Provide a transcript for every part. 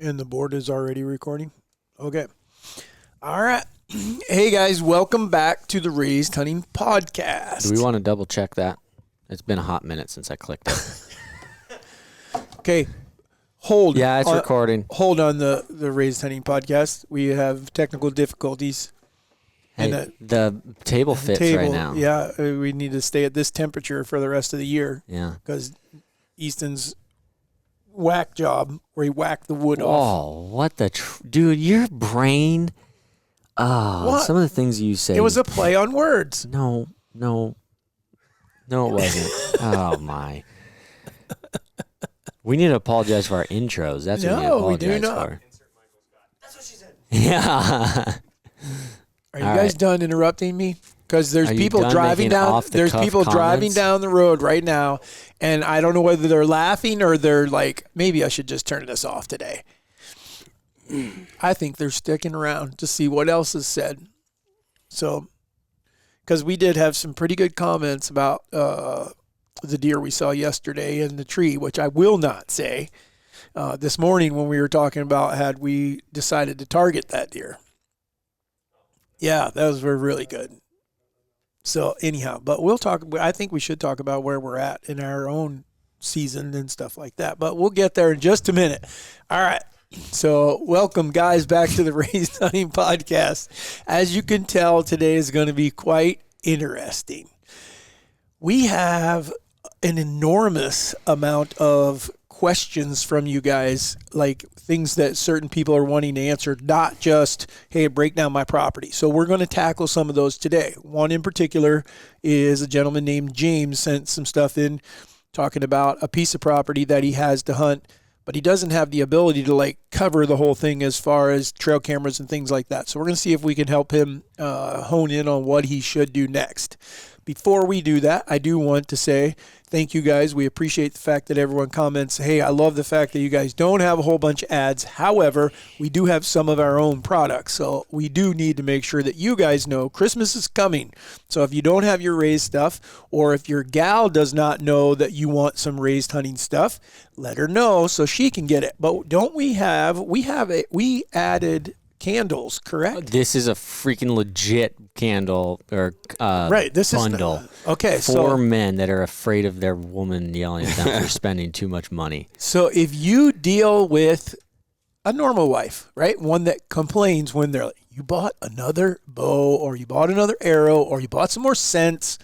And the board is already recording? Okay. All right. Hey, guys. Welcome back to the Raised Hunting Podcast. Do we want to double check that? It's been a hot minute since I clicked it. Okay. Hold. Yeah, it's recording. Hold on the Raised Hunting Podcast. We have technical difficulties. Hey, the table fits right now. Yeah. We need to stay at this temperature for the rest of the year. Yeah. Because Easton's whack job where he whacked the wood off. Oh, what the... Dude, your brain... Oh, What? Some of the things you say... It was a play on words. No, it wasn't. Oh, my. We need to apologize for our intros. That's what we need to apologize we do not. for. That's what she said. Yeah. Are you guys done interrupting me? Because there's people driving down. There's people driving down the road right now, and I don't know whether they're laughing or they're like, maybe I should just turn this off today. I think they're sticking around to see what else is said. So, because we did have some pretty good comments about the deer we saw yesterday in the tree, which I will not say. This morning when we were talking about had we decided to target that deer. Yeah, those were really good. So anyhow, but we'll talk. I think we should talk about where we're at in our own season and stuff like that. But we'll get there in just a minute. All right. So welcome, guys, back to the Raised Hunting Podcast. As you can tell, today is going to be quite interesting. We have an enormous amount of questions from you guys, like things that certain people are wanting to answer, not just, hey, break down my property. So we're going to tackle some of those today. One in particular is a gentleman named James sent some stuff in talking about a piece of property that he has to hunt, but he doesn't have the ability to like cover the whole thing as far as trail cameras and things like that. So we're going to see if we can help him hone in on what he should do next. Before we do that, I do want to say thank you guys. We appreciate the fact that everyone comments, hey, I love the fact that you guys don't have a whole bunch of ads. However, we do have some of our own products. So we do need to make sure that you guys know Christmas is coming. So if you don't have your raised stuff, or if your gal does not know that you want some raised hunting stuff, let her know so she can get it. But don't we added candles, correct? This is a freaking legit candle or right. This bundle. Okay, for men that are afraid of their woman yelling at them for spending too much money. So if you deal with a normal wife, right, one that complains when they're like, you bought another bow or you bought another arrow or you bought some more scents,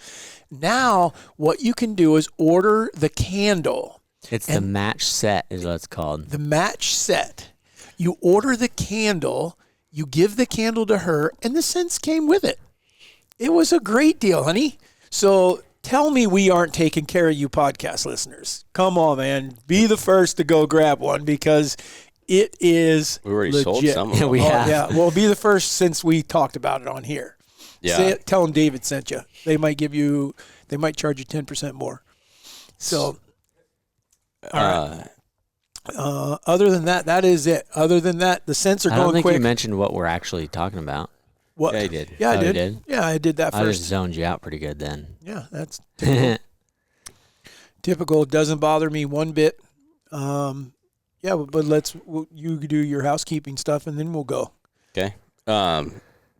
now what you can do is order the candle. It's the match set is what it's called. The match set. You order the candle. You give the candle to her, and the scents came with it. It was a great deal, honey. So tell me we aren't taking care of you podcast listeners. Come on, man. Be the first to go grab one because it is We already legit. sold some of them. Yeah, we have. Yeah, well, be the first since we talked about it on here. Yeah. Tell them David sent you. They might charge you 10% more. So, all right. Other than that, that is it. Other than that, the scents are I going don't think quick. you mentioned what we're actually talking about. What? Yeah, he did. Yeah, I Oh, you did. did? Yeah, I did that I first. just zoned you out pretty good then. Yeah, that's typical. Typical. Doesn't bother me one bit. Yeah, but you do your housekeeping stuff and then we'll go. Okay.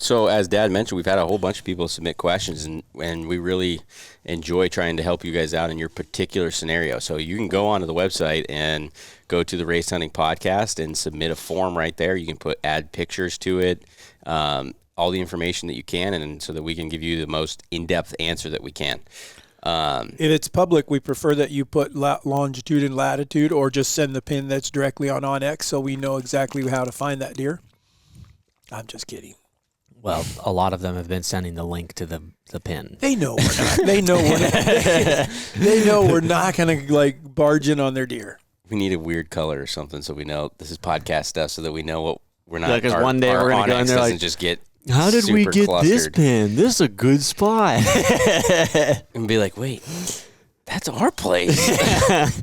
So as Dad mentioned, we've had a whole bunch of people submit questions, and we really enjoy trying to help you guys out in your particular scenario. So you can go onto the website and go to the Raised Hunting Podcast and submit a form right there. You can add pictures to it, all the information that you can, and so that we can give you the most in-depth answer that we can. If it's public, we prefer that you put longitude and latitude or just send the pin that's directly on OnX so we know exactly how to find that deer. I'm just kidding. Well, a lot of them have been sending the link to the pin. They know we're not. They know they know we're not going to like barge in on their deer. We need a weird color or something so we know this is podcast stuff, so that we know what we're not. Because one day we're going to go in there like, just get. How did we super get clustered. this pin? This is a good spot. And be like, wait, that's our place.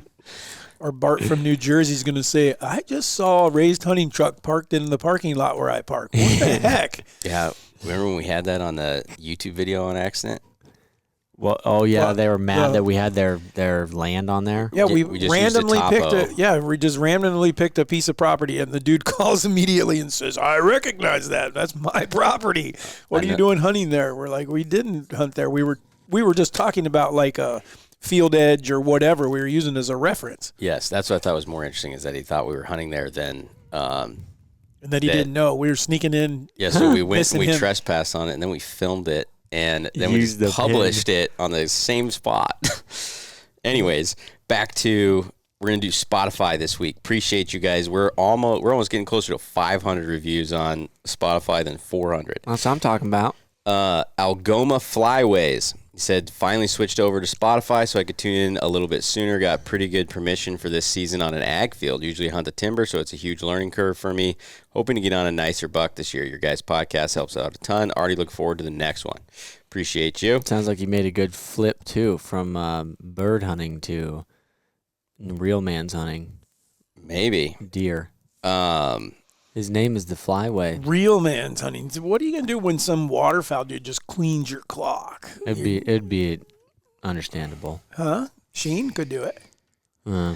Or Bart from New Jersey is going to say, I just saw a raised hunting truck parked in the parking lot where I park. What the heck? Yeah. Remember when we had that on the YouTube video on accident? Well, oh yeah, they were mad that we had their land on there. Yeah, we just randomly used we just randomly picked a piece of property, and the dude calls immediately and says, "I recognize that. That's my property. What are you doing hunting there?" We're like, "We didn't hunt there. We were just talking about like a field edge or whatever. We were using as a reference." Yes, that's what I thought was more interesting, is that he thought we were hunting there then. And that he didn't know. We were sneaking in. Yeah, so we went and we trespassed on it, and then we filmed it, and then we published it on the same spot. Anyways, back to, we're going to do Spotify this week. Appreciate you guys. We're almost getting closer to 500 reviews on Spotify than 400. That's what I'm talking about. Algoma Flyways. He said, finally switched over to Spotify so I could tune in a little bit sooner. Got pretty good permission for this season on an ag field. Usually hunt the timber, so it's a huge learning curve for me. Hoping to get on a nicer buck this year. Your guys' podcast helps out a ton. Already look forward to the next one. Appreciate you. Sounds like you made a good flip, too, from bird hunting to real man's hunting. Maybe. Deer. His name is the Flyway. Real man's hunting. What are you gonna do when some waterfowl dude just cleans your clock? It'd be understandable. Huh? Shane could do it.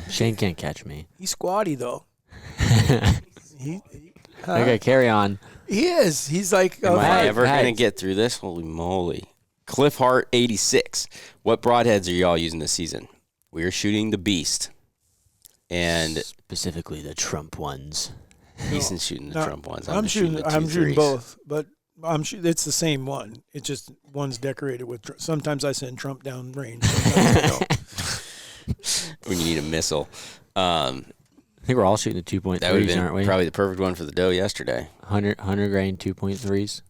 Shane can't catch me. He's squatty though. Okay, carry on. He is. He's like. Am I ever gonna get through this? Holy moly! Cliff Hart 86. What broadheads are y'all using this season? We're shooting the Beast, and specifically the Trump ones. He's shooting the Trump ones. I'm shooting both, but it's the same one. It's just one's decorated with. Sometimes I send Trump down range. When you need a missile. I think we're all shooting the 2.3s, that would have been aren't we? Probably the perfect one for the doe yesterday. 100 grain 2.3s,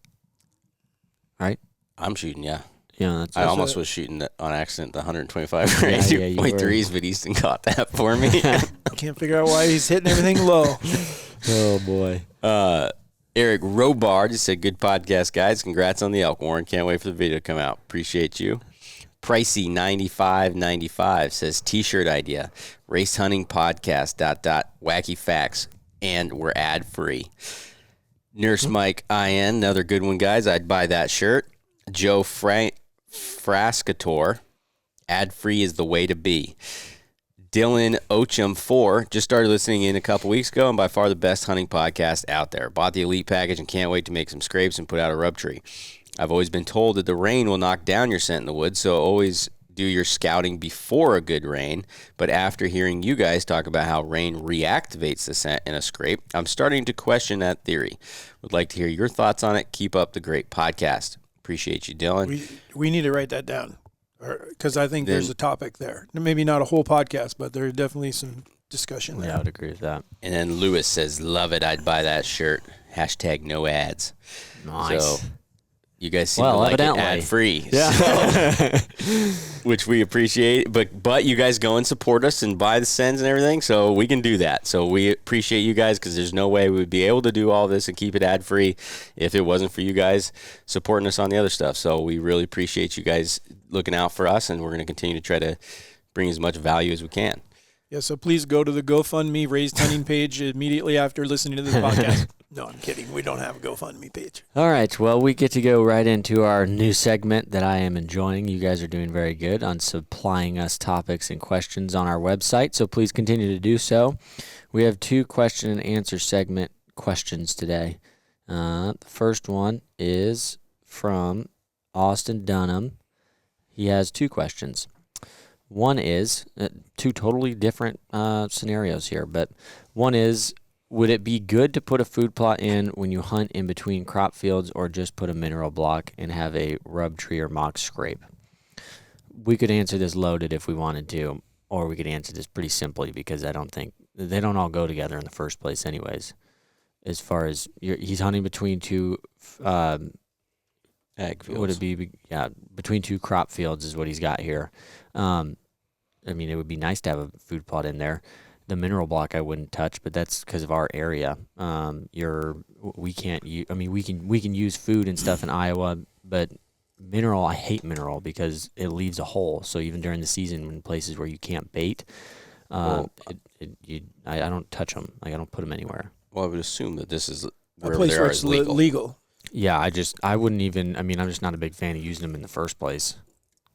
right? I'm shooting, yeah. Yeah, I almost was shooting on accident the 125 grain 2.3s, but Easton caught that for me. I can't figure out why he's hitting everything low. Oh, boy. Eric Robard just said, good podcast, guys. Congrats on the elk, Warren. Can't wait for the video to come out. Appreciate you. Pricey 9595 says, T-shirt idea, race hunting podcast, ... wacky facts, and we're ad free. Nurse Mike IN, another good one, guys. I'd buy that shirt. Joe Frascator, ad free is the way to be. Dylan Ochum 4 just started listening in a couple weeks ago, and by far the best hunting podcast out there. Bought the Elite package and can't wait to make some scrapes and put out a rub tree. I've always been told that the rain will knock down your scent in the woods, so always do your scouting before a good rain. But after hearing you guys talk about how rain reactivates the scent in a scrape, I'm starting to question that theory. Would like to hear your thoughts on it. Keep up the great podcast. Appreciate you, Dylan. We need to write that down, because I think there's a topic there. Maybe not a whole podcast, but there's definitely some discussion there. Yeah, I would agree with that. And then Lewis says, love it. I'd buy that shirt. # no ads. Nice. So you guys seem to like it ad free. Yeah. So, which we appreciate. But you guys go and support us and buy the sends and everything, so we can do that. So we appreciate you guys, because there's no way we would be able to do all this and keep it ad free if it wasn't for you guys supporting us on the other stuff. So we really appreciate you guys looking out for us, and we're going to continue to try to bring as much value as we can. Yeah, so please go to the GoFundMe Raised Hunting page immediately after listening to this podcast. No, I'm kidding. We don't have a GoFundMe page. All right. Well, we get to go right into our new segment that I am enjoying. You guys are doing very good on supplying us topics and questions on our website, so please continue to do so. We have 2 question and answer segment questions today. The first one is from Austin Dunham. He has 2 questions. One is 2 totally different scenarios here, but one is, would it be good to put a food plot in when you hunt in between crop fields, or just put a mineral block and have a rub tree or mock scrape? We could answer this loaded if we wanted to, or we could answer this pretty simply, because I don't think they don't all go together in the first place anyways. As far as he's hunting between 2 Ag fields. Would it be, between 2 crop fields is what he's got here. I mean, it would be nice to have a food plot in there. The mineral block I wouldn't touch, but that's because of our area. We can't use. I mean, we can use food and stuff in Iowa, but mineral, I hate mineral because it leaves a hole. So even during the season, in places where you can't bait, I don't touch them. Like, I don't put them anywhere. Well, I would assume that this is a place where it's legal. Yeah, I wouldn't even. I mean, I'm just not a big fan of using them in the first place.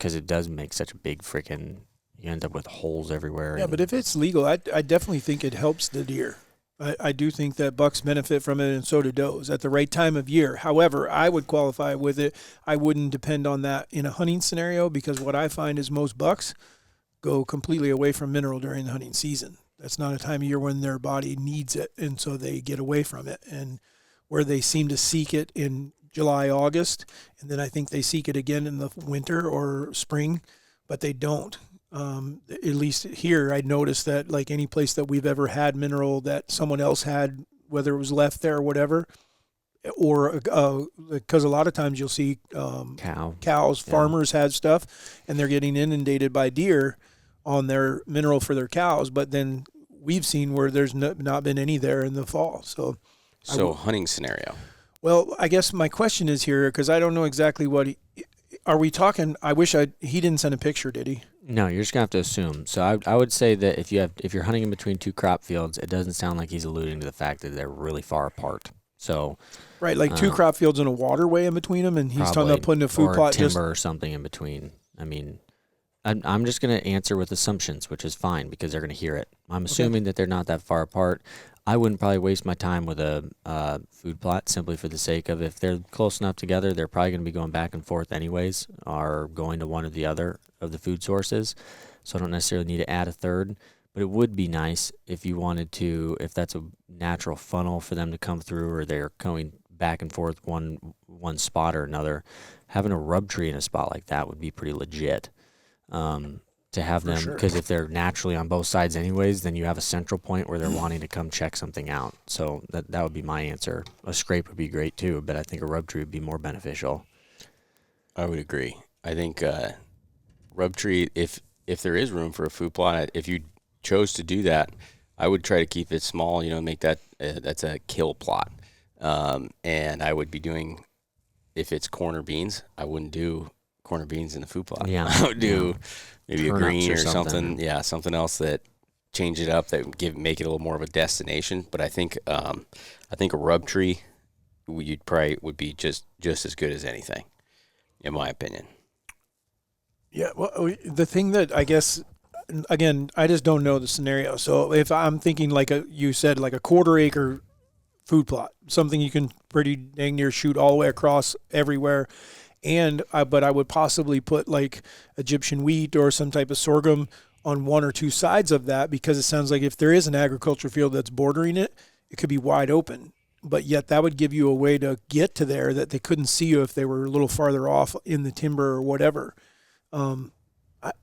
because it does make such a big freaking. You end up with holes everywhere. Yeah, but if it's legal, I definitely think it helps the deer. I do think that bucks benefit from it, and so do does at the right time of year. However, I would qualify with it. I wouldn't depend on that in a hunting scenario, because what I find is most bucks go completely away from mineral during the hunting season. That's not a time of year when their body needs it, and so they get away from it. And where they seem to seek it in July, August, and then I think they seek it again in the winter or spring, but they don't. At least here, I noticed that like any place that we've ever had mineral that someone else had, whether it was left there or whatever, or because a lot of times you'll see cows, farmers had stuff, and they're getting inundated by deer on their mineral for their cows. But then we've seen where there's not been any there in the fall. So hunting scenario. Well, I guess my question is here, because I don't know exactly what are we talking. He didn't send a picture, did he? No, you're just gonna have to assume. So I would say that if you're hunting in between two crop fields, it doesn't sound like he's alluding to the fact that they're really far apart. So right, like two crop fields and a waterway in between them, and he's talking about putting a food plot, timber or something in between. I mean, I'm just gonna answer with assumptions, which is fine because they're gonna hear it. I'm assuming that they're not that far apart. I wouldn't probably waste my time with a food plot simply for the sake of if they're close enough together, they're probably going to be going back and forth anyways, or going to one or the other of the food sources. So I don't necessarily need to add a third, but it would be nice if you wanted to, if that's a natural funnel for them to come through, or they're going back and forth one spot or another. Having a rub tree in a spot like that would be pretty legit. To have them, because if they're naturally on both sides anyways, then you have a central point where they're wanting to come check something out. So that would be my answer. A scrape would be great too, but I think a rub tree would be more beneficial. I would agree. I think rub tree, if there is room for a food plot, if you chose to do that, I would try to keep it small, make that, that's a kill plot. And I would be doing, if it's corner beans, I wouldn't do corner beans in the food plot. Yeah. I would do maybe Turnips a green or something. Yeah, something else that change it up, that make it a little more of a destination. But I think a rub tree would be just as good as anything, in my opinion. Yeah, well, the thing that I guess, again, I just don't know the scenario. So if I'm thinking you said like a quarter acre food plot, something you can pretty dang near shoot all the way across everywhere. But I would possibly put like Egyptian wheat or some type of sorghum on one or two sides of that, because it sounds like if there is an agriculture field that's bordering it, it could be wide open. But yet that would give you a way to get to there that they couldn't see you if they were a little farther off in the timber or whatever. I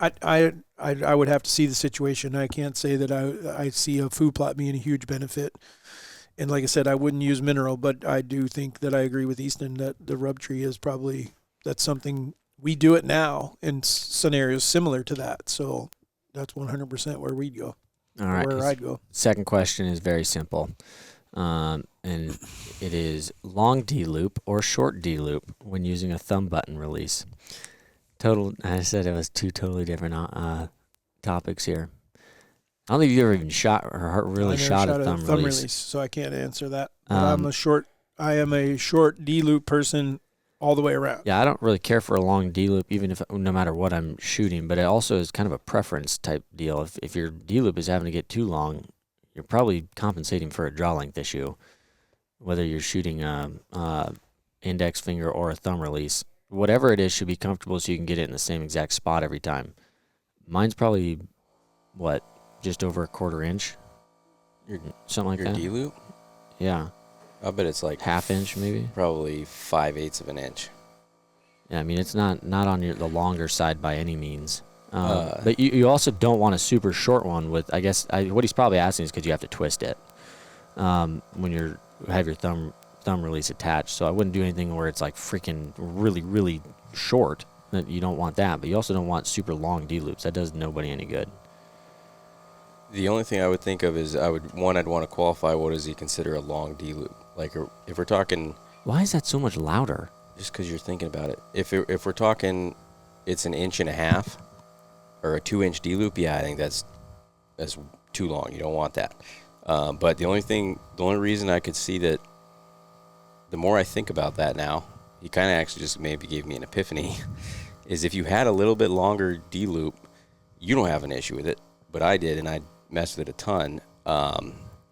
would have to see the situation. I can't say that I see a food plot being a huge benefit. And like I said, I wouldn't use mineral, but I do think that I agree with Easton that the rub tree is probably... That's something we do it now in scenarios similar to that. So that's 100% where we'd go. All right. Where I'd go. Second question is very simple. And it is long D loop or short D loop when using a thumb button release. I said it was two totally different topics here. I don't think you ever even shot a thumb release. So I can't answer that. I am a short D loop person all the way around. Yeah, I don't really care for a long D loop, no matter what I'm shooting. But it also is kind of a preference type deal. If your D loop is having to get too long, you're probably compensating for a draw length issue. Whether you're shooting a index finger or a thumb release, whatever it is should be comfortable so you can get it in the same exact spot every time. Mine's probably just over a quarter inch, something like that. Your D loop? Yeah. I bet it's like half inch, maybe. Probably 5/8 of an inch. Yeah, I mean it's not on the longer side by any means. But you also don't want a super short one with. I guess what he's probably asking is because you have to twist it when you have your thumb release attached. So I wouldn't do anything where it's like freaking really really short. You don't want that, but you also don't want super long D loops. That does nobody any good. The only thing I would think of is I'd want to qualify what does he consider a long D loop. Like if we're talking, why is that so much louder? Just because you're thinking about it. If we're talking, it's an inch and a half or a 2-inch D loop. Yeah, I think that's too long. You don't want that. But the only reason I could see that, the more I think about that now, he kind of actually just maybe gave me an epiphany, is if you had a little bit longer D-loop, you don't have an issue with it, but I did, and I messed with it a ton.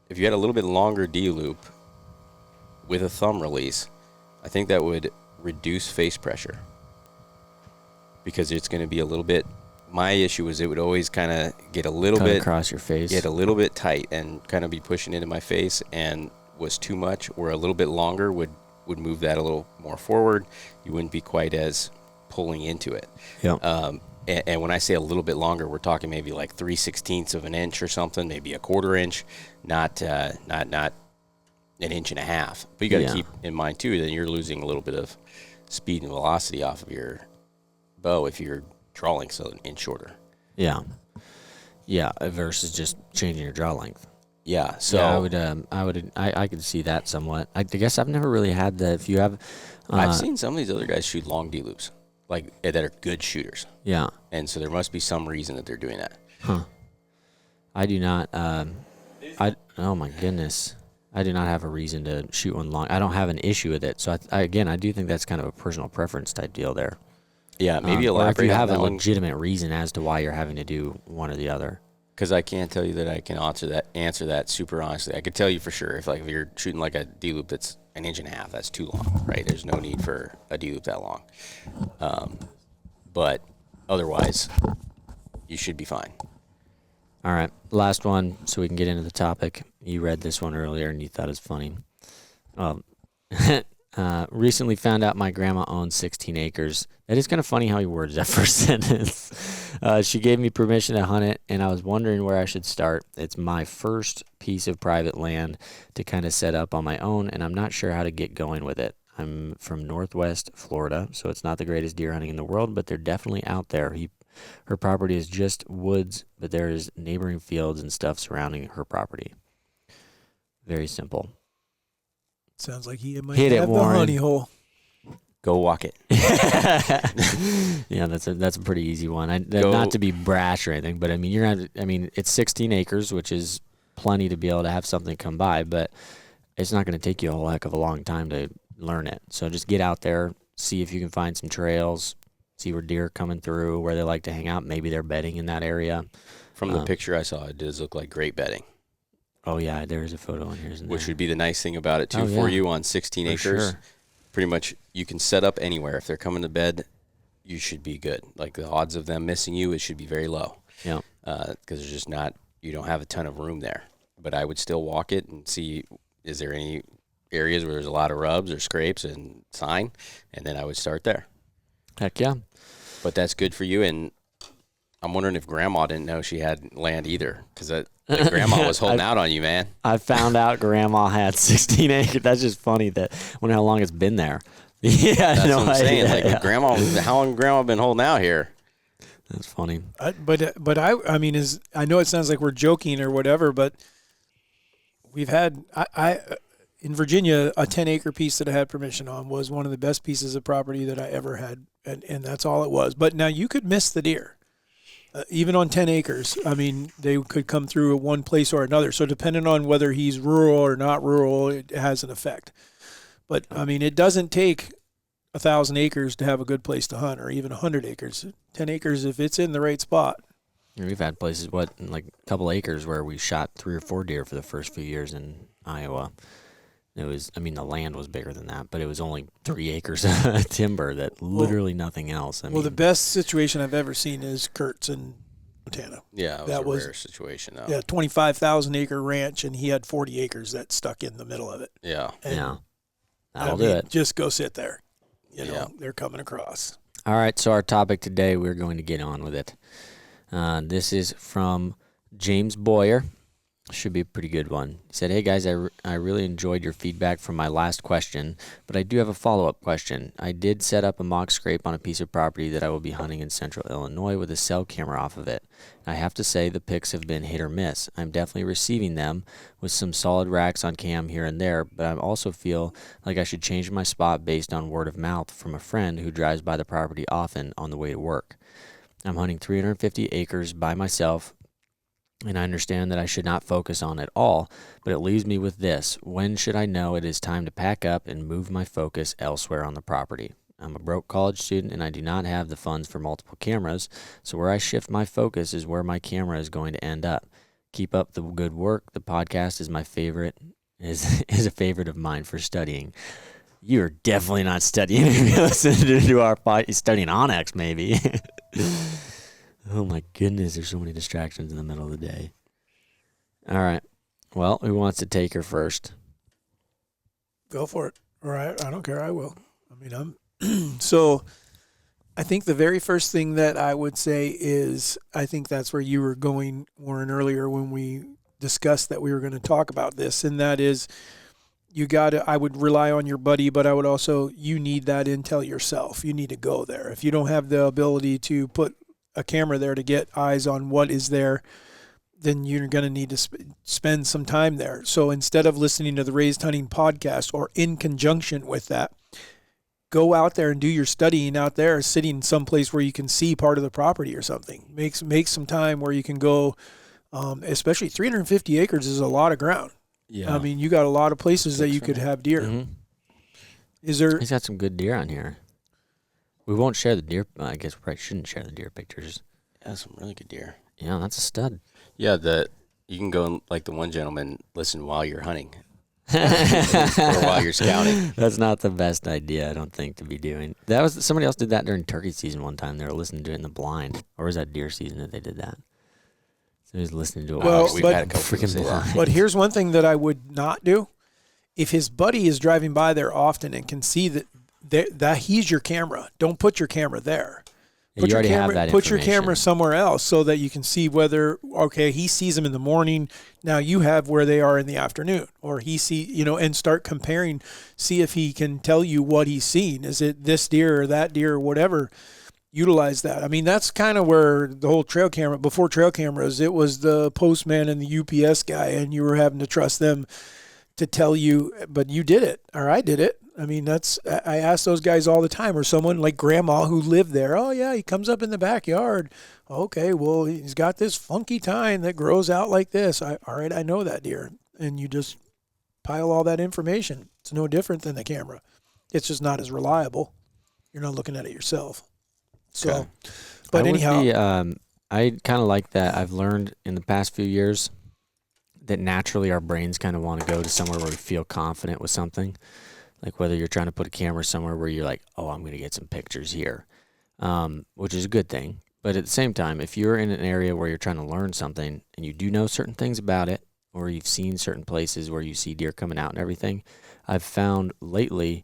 If you had a little bit longer D-loop with a thumb release, I think that would reduce face pressure because it's going to be a little bit. My issue was it would always kind of get a little bit across your face, get a little bit tight, and kind of be pushing into my face, and was too much. Or a little bit longer would move that a little more forward. You wouldn't be quite as pulling into it. Yeah. And when I say a little bit longer, we're talking maybe like 3/16 of an inch or something, maybe a 1/4 inch, not an inch and a half. But you got to keep in mind too that you're losing a little bit of speed and velocity off of your bow if you're drawing so an inch shorter. Yeah. Yeah. Versus just changing your draw length. Yeah. So yeah, I could see that somewhat. I guess I've never really had that. If you have, I've seen some of these other guys shoot long D loops, like that are good shooters. Yeah. And so there must be some reason that they're doing that. Huh. I do not. Oh my goodness. I do not have a reason to shoot one long. I don't have an issue with it. So I do think that's kind of a personal preference type deal there. Yeah, maybe a lot. If you have a legitimate reason as to why you're having to do one or the other. Because I can't tell you that I can answer that super honestly. I could tell you for sure if you're shooting like a D loop that's an inch and a half, that's too long, right? There's no need for a D loop that long. But otherwise, you should be fine. All right, last one, so we can get into the topic. You read this one earlier and you thought it was funny. Recently found out my grandma owns 16 acres. That is kind of funny how he words that first sentence. She gave me permission to hunt it, and I was wondering where I should start. It's my first piece of private land to kind of set up on my own, and I'm not sure how to get going with it. I'm from Northwest Florida, so it's not the greatest deer hunting in the world, but they're definitely out there. Her property is just woods, but there is neighboring fields and stuff surrounding her property. Very simple. Sounds like he might have the honey hole. Go walk it. Yeah, that's a pretty easy one. Not to be brash or anything, but I mean, it's 16 acres, which is plenty to be able to have something come by, but it's not going to take you a whole heck of a long time to learn it. So just get out there, see if you can find some trails, see where deer are coming through, where they like to hang out. Maybe they're bedding in that area. From the picture I saw, it does look like great bedding. Oh, yeah, there is a photo in here, isn't there? Which would be the nice thing about it, too, for you on 16 acres. Sure. Pretty much you can set up anywhere. If they're coming to bed, you should be good. Like the odds of them missing you, it should be very low. Yeah. Because there's just you don't have a ton of room there. But I would still walk it and see, is there any areas where there's a lot of rubs or scrapes and sign, and then I would start there. Heck yeah. But that's good for you, and I'm wondering if Grandma didn't know she had land either, because Grandma was holding out on you, man. I found out Grandma had 16 acres. That's just funny. I wonder how long it's been there. Yeah, that's what I'm saying. Like, Grandma, how long Grandma been holding out here? That's funny. But I mean, I know it sounds like we're joking or whatever, but we've had in Virginia, a 10-acre piece that I had permission on was one of the best pieces of property that I ever had, and that's all it was. But now you could miss the deer. Even on 10 acres, I mean, they could come through at one place or another. So depending on whether he's rural or not rural, it has an effect. But, I mean, it doesn't take 1,000 acres to have a good place to hunt, or even 100 acres. 10 acres, if it's in the right spot. We've had places, like a couple acres where we shot 3 or 4 deer for the first few years in Iowa. It was, I mean, the land was bigger than that, but it was only 3 acres of timber, that literally nothing else. I mean, the best situation I've ever seen is Kurt's in Montana. Yeah, that was a rare situation. Though. Yeah, 25,000 acre ranch, and he had 40 acres that stuck in the middle of it. Yeah. That'll do it. Just go sit there. They're coming across. All right, so our topic today, we're going to get on with it. This is from James Boyer. Should be a pretty good one. He said, "Hey guys, I really enjoyed your feedback from my last question, but I do have a follow-up question. I did set up a mock scrape on a piece of property that I will be hunting in central Illinois with a cell camera off of it. I have to say the pics have been hit or miss. I'm definitely receiving them with some solid racks on cam here and there, but I also feel like I should change my spot based on word of mouth from a friend who drives by the property often on the way to work. I'm hunting 350 acres by myself, and I understand that I should not focus on it all, but it leaves me with this. When should I know it is time to pack up and move my focus elsewhere on the property? I'm a broke college student, and I do not have the funds for multiple cameras, so where I shift my focus is where my camera is going to end up. Keep up the good work. The podcast is my favorite, is a favorite of mine for studying. You're definitely not studying if you listen to our podcast. You're studying Onyx, maybe. Oh, my goodness. There's so many distractions in the middle of the day. All right. Well, who wants to take her first? Go for it. All right. I don't care. I will. I mean, so I think the very first thing that I would say is, I think that's where you were going, Warren, earlier when we discussed that we were going to talk about this, and that is I would rely on your buddy, but I would also, you need that intel yourself. You need to go there. If you don't have the ability to put a camera there to get eyes on what is there, then you're going to need to spend some time there. So instead of listening to the Raised Hunting podcast, or in conjunction with that, go out there and do your studying out there, sitting someplace where you can see part of the property or something. Make some time where you can go, especially 350 acres is a lot of ground. Yeah. I mean, you got a lot of places that you could have deer. Mm-hmm. He's got some good deer on here. We won't share the deer. I guess we probably shouldn't share the deer pictures. Yeah, some really good deer. Yeah, that's a stud. Yeah, you can go and, like the one gentleman, listen while you're hunting. Or while you're scouting. That's not the best idea, I don't think, to be doing. That was somebody else did that during turkey season one time. They were listening to it in the blind, or was that deer season that they did that? So he was listening to it. We've had a couple freaking blind. But here's one thing that I would not do: if his buddy is driving by there often and can see that he's your camera, don't put your camera there. You already have that Put your information. camera somewhere else so that you can see whether, okay, he sees them in the morning. Now you have where they are in the afternoon, or he and start comparing, see if he can tell you what he's seen. Is it this deer or that deer or whatever? Utilize that. I mean, that's kind of where the whole trail camera, before trail cameras, it was the postman and the UPS guy, and you were having to trust them to tell you, but you did it, or I did it. I mean, I ask those guys all the time, or someone like grandma who lived there. Oh yeah, he comes up in the backyard. Okay, well, he's got this funky tine that grows out like this. All right, I know that deer. And you just pile all that information. It's no different than the camera. It's just not as reliable. You're not looking at it yourself. So, okay. But anyhow. I kind of like that. I've learned in the past few years that naturally our brains kind of want to go to somewhere where we feel confident with something. Like whether you're trying to put a camera somewhere where you're like, oh, I'm going to get some pictures here, which is a good thing. But at the same time, if you're in an area where you're trying to learn something and you do know certain things about it, or you've seen certain places where you see deer coming out and everything, I've found lately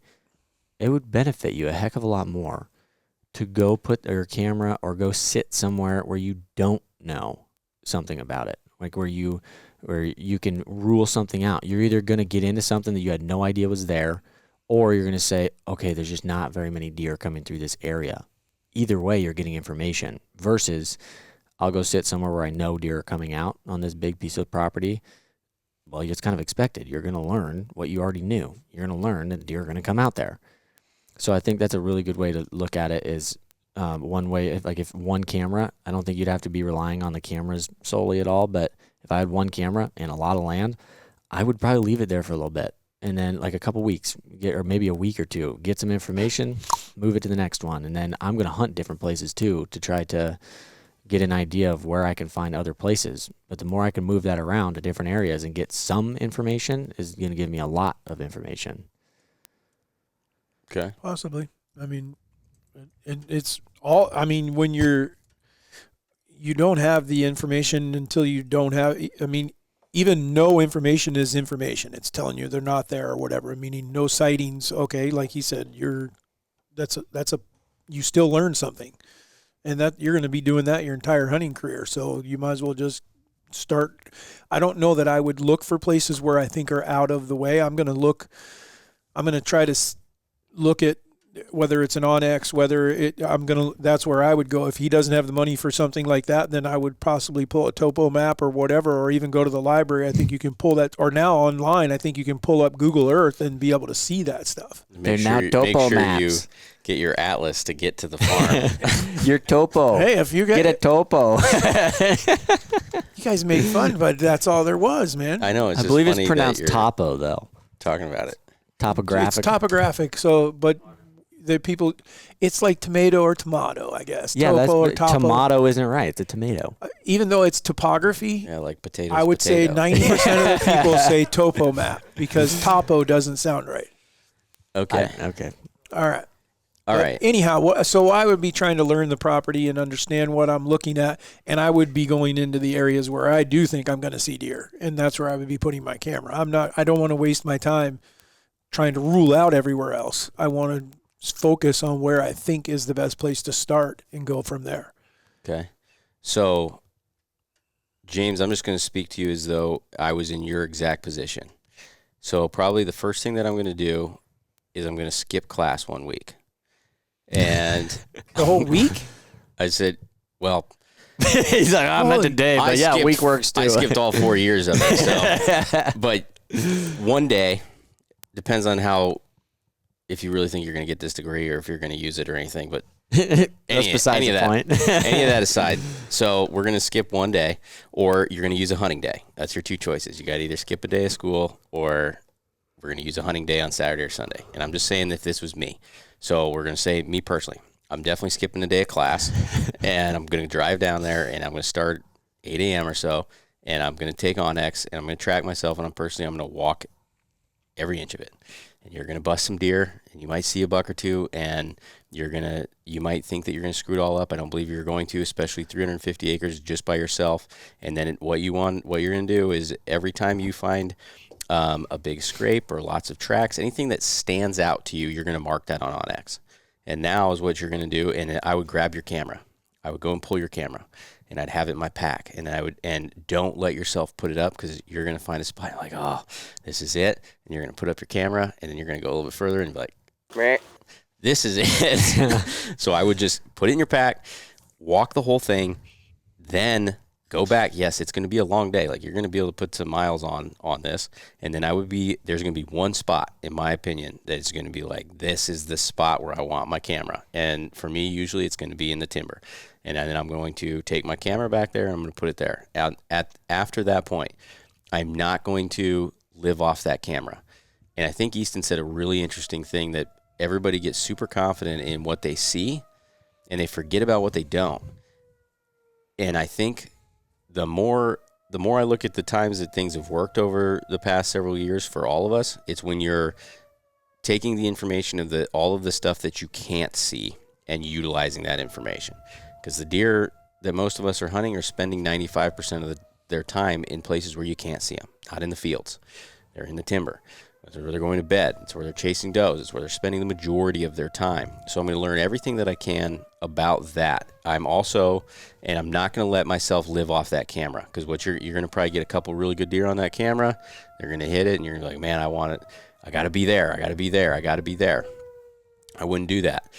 it would benefit you a heck of a lot more to go put your camera or go sit somewhere where you don't know something about it, like where you can rule something out. You're either going to get into something that you had no idea was there, or you're going to say, okay, there's just not very many deer coming through this area. Either way, you're getting information versus I'll go sit somewhere where I know deer are coming out on this big piece of property. Well, it's kind of expected. You're going to learn what you already knew. You're going to learn that deer are going to come out there. So I think that's a really good way to look at it is one way, if one camera, I don't think you'd have to be relying on the cameras solely at all, but if I had one camera and a lot of land, I would probably leave it there for a little bit. And then like a couple weeks, or maybe a week or two, get some information, move it to the next one. And then I'm going to hunt different places too to try to get an idea of where I can find other places. But the more I can move that around to different areas and get some information is going to give me a lot of information. Okay. Possibly. I mean, it's all, I mean, when you don't have the information until you don't have, I mean, even no information is information. It's telling you they're not there or whatever, meaning no sightings. Okay. Like he said, you still learn something, and that you're going to be doing that your entire hunting career. So you might as well just start. I don't know that I would look for places where I think are out of the way. I'm going to try to look at whether it's an Onyx, that's where I would go. If he doesn't have the money for something like that, then I would possibly pull a topo map or whatever, or even go to the library. I think you can pull that, or now online, I think you can pull up Google Earth and be able to see that stuff. Make sure you get your atlas to get to the farm. Your topo. Hey, if you get a topo. You guys make fun, but that's all there was, man. I know. I believe it's pronounced topo, though. Talking about it. Topographic. It's topographic. So, but the people, it's like tomato or tomato, I guess. Yeah, Topo or topo. Tomato isn't right. It's a tomato. Even though it's topography, Yeah, like potatoes. I would say 90% of the people say topo map because topo doesn't sound right. Okay. Okay. All right. All right. Anyhow, so I would be trying to learn the property and understand what I'm looking at, and I would be going into the areas where I do think I'm going to see deer, and that's where I would be putting my camera. I don't want to waste my time trying to rule out everywhere else. I want to focus on where I think is the best place to start and go from there. Okay. So, James, I'm just going to speak to you as though I was in your exact position. So probably the first thing that I'm going to do is I'm going to skip class 1 week. And the whole week? I said, well, he's like, I meant today, but week works too. I skipped all 4 years of it. So. But one day, depends on if you really think you're going to get this degree or if you're going to use it or anything. But that's besides the point. Any of that aside. So we're going to skip one day, or you're going to use a hunting day. That's your two choices. You got to either skip a day of school, or we're going to use a hunting day on Saturday or Sunday. And I'm just saying that this was me. So we're going to say me personally. I'm definitely skipping a day of class, and I'm going to drive down there, and I'm going to start 8 a.m. or so, and I'm going to take onX, and I'm going to track myself, and I'm going to walk every inch of it. And you're going to bust some deer, and you might see a buck or two, and you might think that you're going to screw it all up. I don't believe you're going to, especially 350 acres just by yourself. And then what you're going to do is every time you find a big scrape or lots of tracks, anything that stands out to you, you're going to mark that on onX. And now is what you're going to do, and I would grab your camera. I would go and pull your camera, and I'd have it in my pack, and don't let yourself put it up, because you're going to find a spot, like, oh, this is it, and you're going to put up your camera, and then you're going to go a little bit further and be like, meh, this is it. So I would just put it in your pack, walk the whole thing, then go back. Yes, it's going to be a long day. Like, you're going to be able to put some miles on this. And then there's going to be one spot, in my opinion, that is going to be like, this is the spot where I want my camera. And for me, usually it's going to be in the timber. And then I'm going to take my camera back there, and I'm going to put it there. After that point, I'm not going to live off that camera. And I think Easton said a really interesting thing, that everybody gets super confident in what they see, and they forget about what they don't. And I think the more I look at the times that things have worked over the past several years for all of us, it's when you're taking the information of all of the stuff that you can't see and utilizing that information. Because the deer that most of us are hunting are spending 95% of their time in places where you can't see them, not in the fields. They're in the timber. That's where they're going to bed. It's where they're chasing does. It's where they're spending the majority of their time. So I'm going to learn everything that I can about that. I'm not going to let myself live off that camera, because you're going to probably get a couple really good deer on that camera. They're going to hit it, and you're like, man, I want it. I got to be there. I got to be there. I got to be there. I wouldn't do that,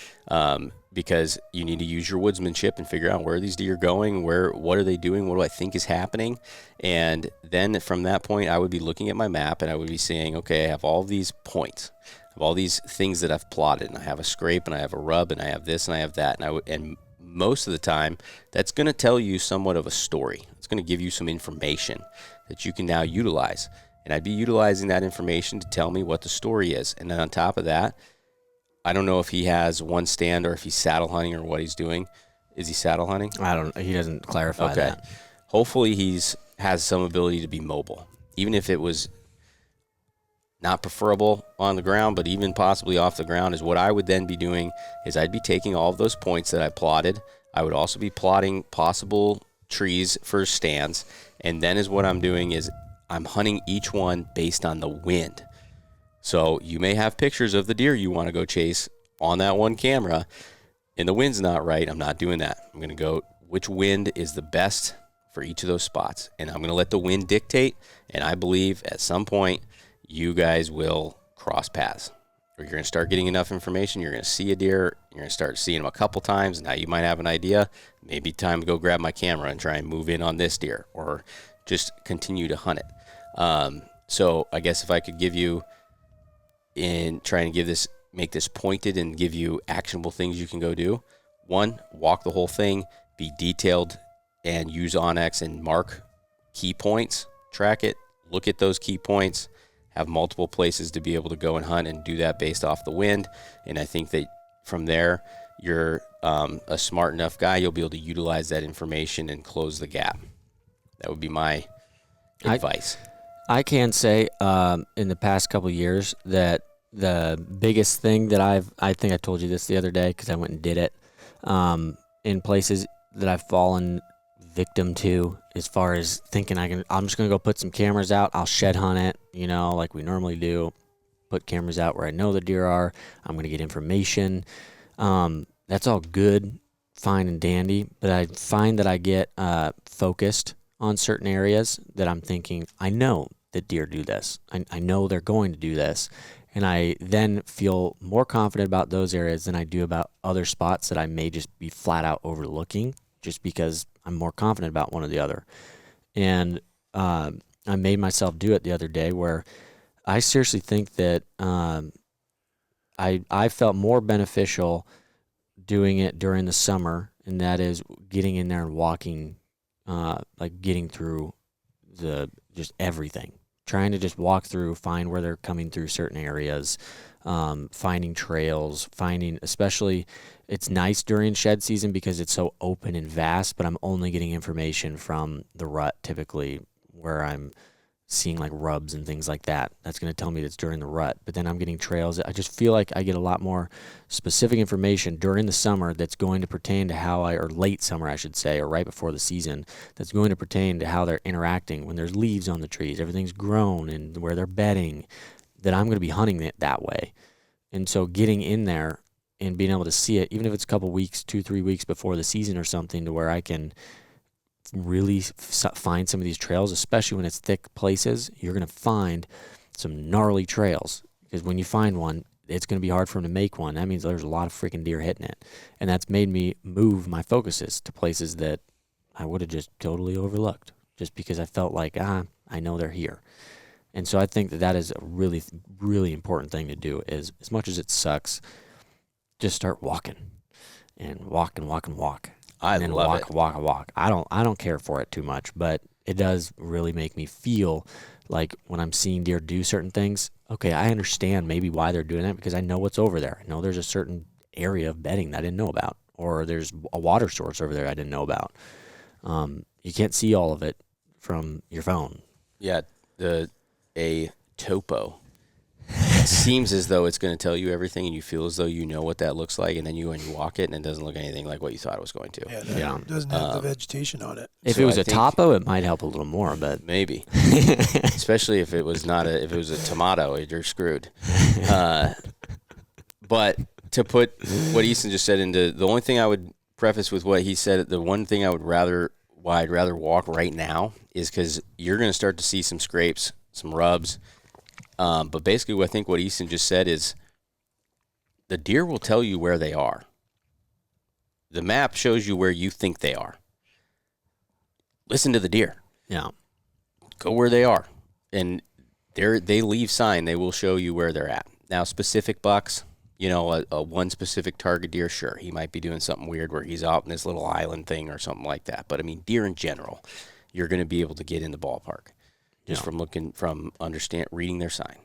because you need to use your woodsmanship and figure out where these deer are going, what are they doing, what do I think is happening. And then from that point, I would be looking at my map, and I would be saying, okay, I have all these points, I have all these things that I've plotted, and I have a scrape, and I have a rub, and I have this, and I have that. And most of the time, that's going to tell you somewhat of a story. It's going to give you some information that you can now utilize. And I'd be utilizing that information to tell me what the story is. And then on top of that, I don't know if he has one stand or if he's saddle hunting or what he's doing. Is he saddle hunting? I don't know. He doesn't clarify that. Hopefully has some ability to be mobile, even if it was not preferable on the ground, but even possibly off the ground. Is what I would then be doing is I'd be taking all of those points that I plotted. I would also be plotting possible trees for stands. And then is what I'm doing is I'm hunting each one based on the wind. So you may have pictures of the deer you want to go chase on that one camera, and the wind's not right. I'm not doing that. I'm going to go which wind is the best for each of those spots, and I'm going to let the wind dictate, and I believe at some point you guys will cross paths. Or you're going to start getting enough information, you're going to see a deer, you're going to start seeing them a couple times, now you might have an idea, maybe time to go grab my camera and try and move in on this deer, or just continue to hunt it. So I guess if I could give you, in trying to make this pointed and give you actionable things you can go do. 1, walk the whole thing, be detailed, and use onX and mark key points, track it, look at those key points, have multiple places to be able to go and hunt and do that based off the wind. And I think that from there, you're a smart enough guy, you'll be able to utilize that information and close the gap. That would be my advice. I can say in the past couple of years that the biggest thing that I think I told you this the other day because I went and did it, in places that I've fallen victim to as far as thinking I'm just going to go put some cameras out. I'll shed hunt it, like we normally do. Put cameras out where I know the deer are. I'm going to get information. That's all good, fine and dandy, but I find that I get focused on certain areas that I'm thinking, I know that deer do this. I know they're going to do this. And I then feel more confident about those areas than I do about other spots that I may just be flat out overlooking just because I'm more confident about one or the other. And I made myself do it the other day where I seriously think that I felt more beneficial doing it during the summer, and that is getting in there and walking, like getting through just everything. Trying to just walk through, find where they're coming through certain areas, finding trails, especially it's nice during shed season because it's so open and vast, but I'm only getting information from the rut typically where I'm seeing like rubs and things like that. That's going to tell me that's during the rut. But then I'm getting trails. I just feel like I get a lot more specific information during the summer that's going to pertain to or late summer, I should say, or right before the season, that's going to pertain to how they're interacting when there's leaves on the trees, everything's grown and where they're bedding, that I'm going to be hunting it that way. And so getting in there and being able to see it, even if it's a couple weeks, 2-3 weeks before the season or something, to where I can really find some of these trails, especially when it's thick places, you're going to find some gnarly trails because when you find one, it's going to be hard for them to make one. That means there's a lot of freaking deer hitting it. And that's made me move my focuses to places that I would have just totally overlooked just because I felt like, I know they're here. And so I think that is a really, really important thing to do is, as much as it sucks, just start walking and walk and walk and walk. I love it. Walk. I don't care for it too much, but it does really make me feel like when I'm seeing deer do certain things, okay, I understand maybe why they're doing that because I know what's over there. I know there's a certain area of bedding that I didn't know about, or there's a water source over there I didn't know about. You can't see all of it from your phone. Yeah, a topo. It seems as though it's going to tell you everything, and you feel as though you know what that looks like, and then you walk it, and it doesn't look anything like what you thought it was going to. Yeah, it doesn't have the vegetation on it. If it was a topo, it might help a little more, but maybe, especially if it was if it was a tomato, you're screwed. But to put what Easton just said into the only thing I would preface with what he said, the one thing I'd rather walk right now is because you're going to start to see some scrapes, some rubs. But basically, I think what Easton just said is the deer will tell you where they are. The map shows you where you think they are. Listen to the deer. Yeah. Go where they are. And they leave sign. They will show you where they're at. Now, specific bucks, a one specific target deer, sure, he might be doing something weird where he's out in this little island thing or something like that. But, I mean, deer in general, you're going to be able to get in the ballpark. Just from reading their sign.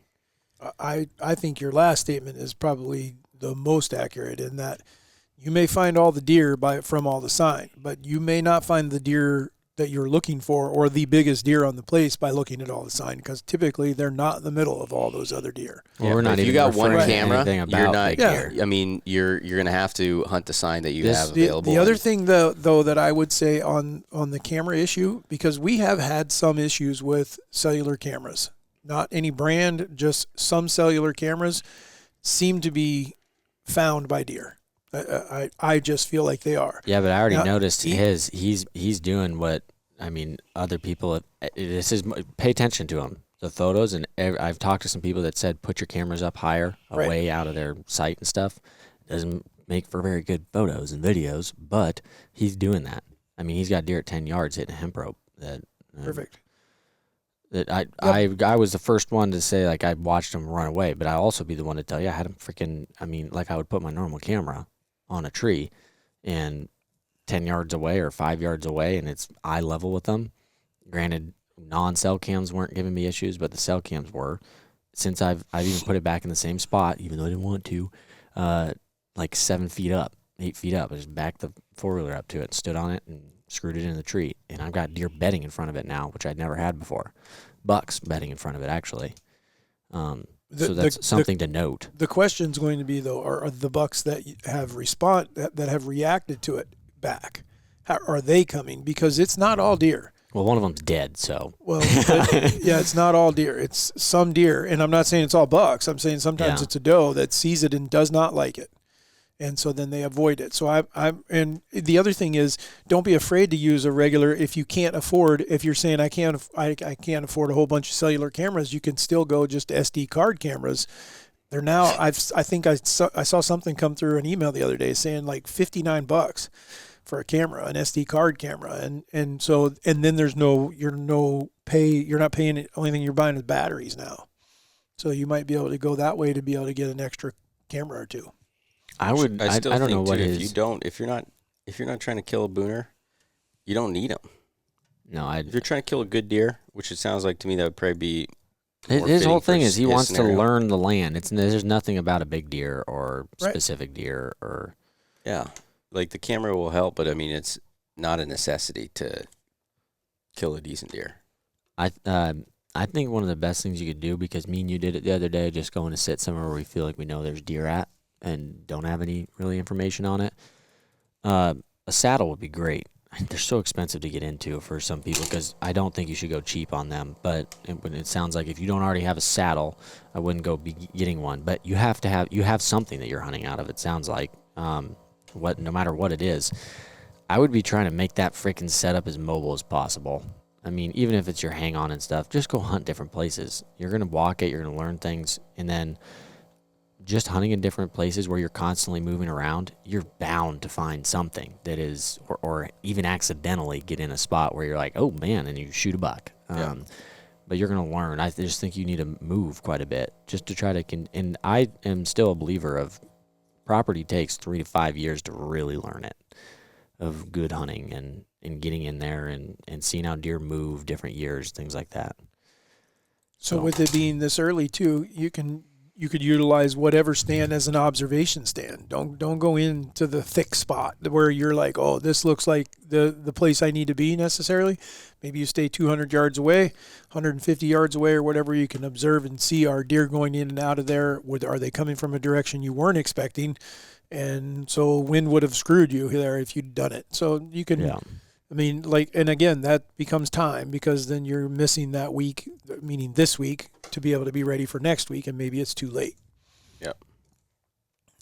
I think your last statement is probably the most accurate in that you may find all the deer from all the sign, but you may not find the deer that you're looking for or the biggest deer on the place by looking at all the sign because typically they're not in the middle of all those other deer. Well, we're not if even you got one referring to camera, anything you're about not. big deer. I mean, you're going to have to hunt the sign that you have available. The other thing, though, that I would say on the camera issue, because we have had some issues with cellular cameras, not any brand, just some cellular cameras seem to be found by deer. I just feel like they are. Yeah, but I already noticed he's doing what. I mean, other people, pay attention to them, the photos. And I've talked to some people that said, put your cameras up higher, away out of their sight and stuff. Doesn't make for very good photos and videos, but he's doing that. I mean, he's got deer at 10 yards hitting a hemp rope. Perfect. That I was the first one to say, like, I watched him run away, but I'd also be the one to tell you I had him I would put my normal camera on a tree and 10 yards away or 5 yards away, and it's eye level with them. Granted, non-cell cams weren't giving me issues, but the cell cams were. Since I've even put it back in the same spot, even though I didn't want to, like 7 feet up, 8 feet up. I just backed the 4-wheeler up to it, stood on it, and screwed it in the tree. And I've got deer bedding in front of it now, which I'd never had before. Bucks bedding in front of it, actually. So that's something to note. The question's going to be, though, are the bucks that have that have reacted to it back? How are they coming? Because it's not all deer. Well, one of them's dead, so. Well, yeah, it's not all deer. It's some deer, and I'm not saying it's all bucks. I'm saying sometimes it's a doe that sees it and does not like it, and so then they avoid it. So and the other thing is, don't be afraid to use a regular if you can't afford. If you're saying I can't afford a whole bunch of cellular cameras, you can still go just SD card cameras. They're now. I think I saw something come through an email the other day saying like $59 for a camera, an SD card camera, and then you're not paying it. Only thing you're buying is batteries now, so you might be able to go that way to be able to get an extra camera or two. I don't know what it is. If you're not trying to kill a booner, you don't need them. No, if you're trying to kill a good deer, which it sounds like to me that would probably be. His whole thing is he wants to learn the land. There's nothing about a big deer or specific deer or. Yeah. Like the camera will help, but I mean, it's not a necessity to kill a decent deer. I think one of the best things you could do, because me and you did it the other day, just going to sit somewhere where we feel like we know there's deer at and don't have any really information on it. A saddle would be great. They're so expensive to get into for some people, because I don't think you should go cheap on them. But it sounds like if you don't already have a saddle, I wouldn't go be getting one. But you have something that you're hunting out of. It sounds like. No matter what it is, I would be trying to make that freaking setup as mobile as possible. I mean, even if it's your hang on and stuff, just go hunt different places. You're going to walk it, you're going to learn things, and then just hunting in different places where you're constantly moving around, you're bound to find something that is, or even accidentally get in a spot where you're like, oh man, and you shoot a buck. But you're going to learn. I just think you need to move quite a bit just to try to, and I am still a believer of property takes 3 to 5 years to really learn it, of good hunting and getting in there and seeing how deer move different years, things like that. So with it being this early too, you could utilize whatever stand as an observation stand. Don't go into the thick spot where you're like, oh, this looks like the place I need to be necessarily. Maybe you stay 200 yards away, 150 yards away, or whatever. You can observe and see, are deer going in and out of there? Are they coming from a direction you weren't expecting? And so wind would have screwed you there if you'd done it. So you can, I mean, and again, that becomes time, because then you're missing that week, meaning this week, to be able to be ready for next week, and maybe it's too late. Yep.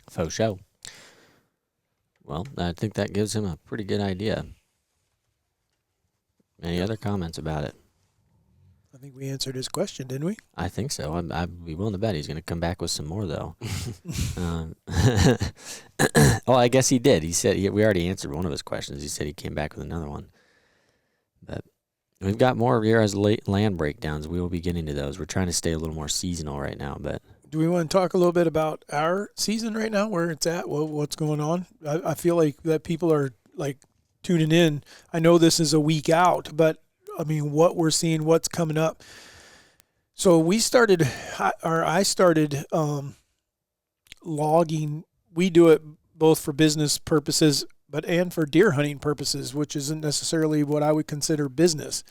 Faux show. Well, I think that gives him a pretty good idea. Any other comments about it? I think we answered his question, didn't we? I think so. I'd be willing to bet he's going to come back with some more, though. Well, I guess he did. He said we already answered one of his questions. He said he came back with another one. But we've got more of your land breakdowns. We will be getting to those. We're trying to stay a little more seasonal right now. But do we want to talk a little bit about our season right now, where it's at, what's going on? I feel like that people are like tuning in. I know this is a week out, but I mean, what we're seeing, what's coming up. So I started logging. We do it both for business purposes, and for deer hunting purposes, which isn't necessarily what I would consider business.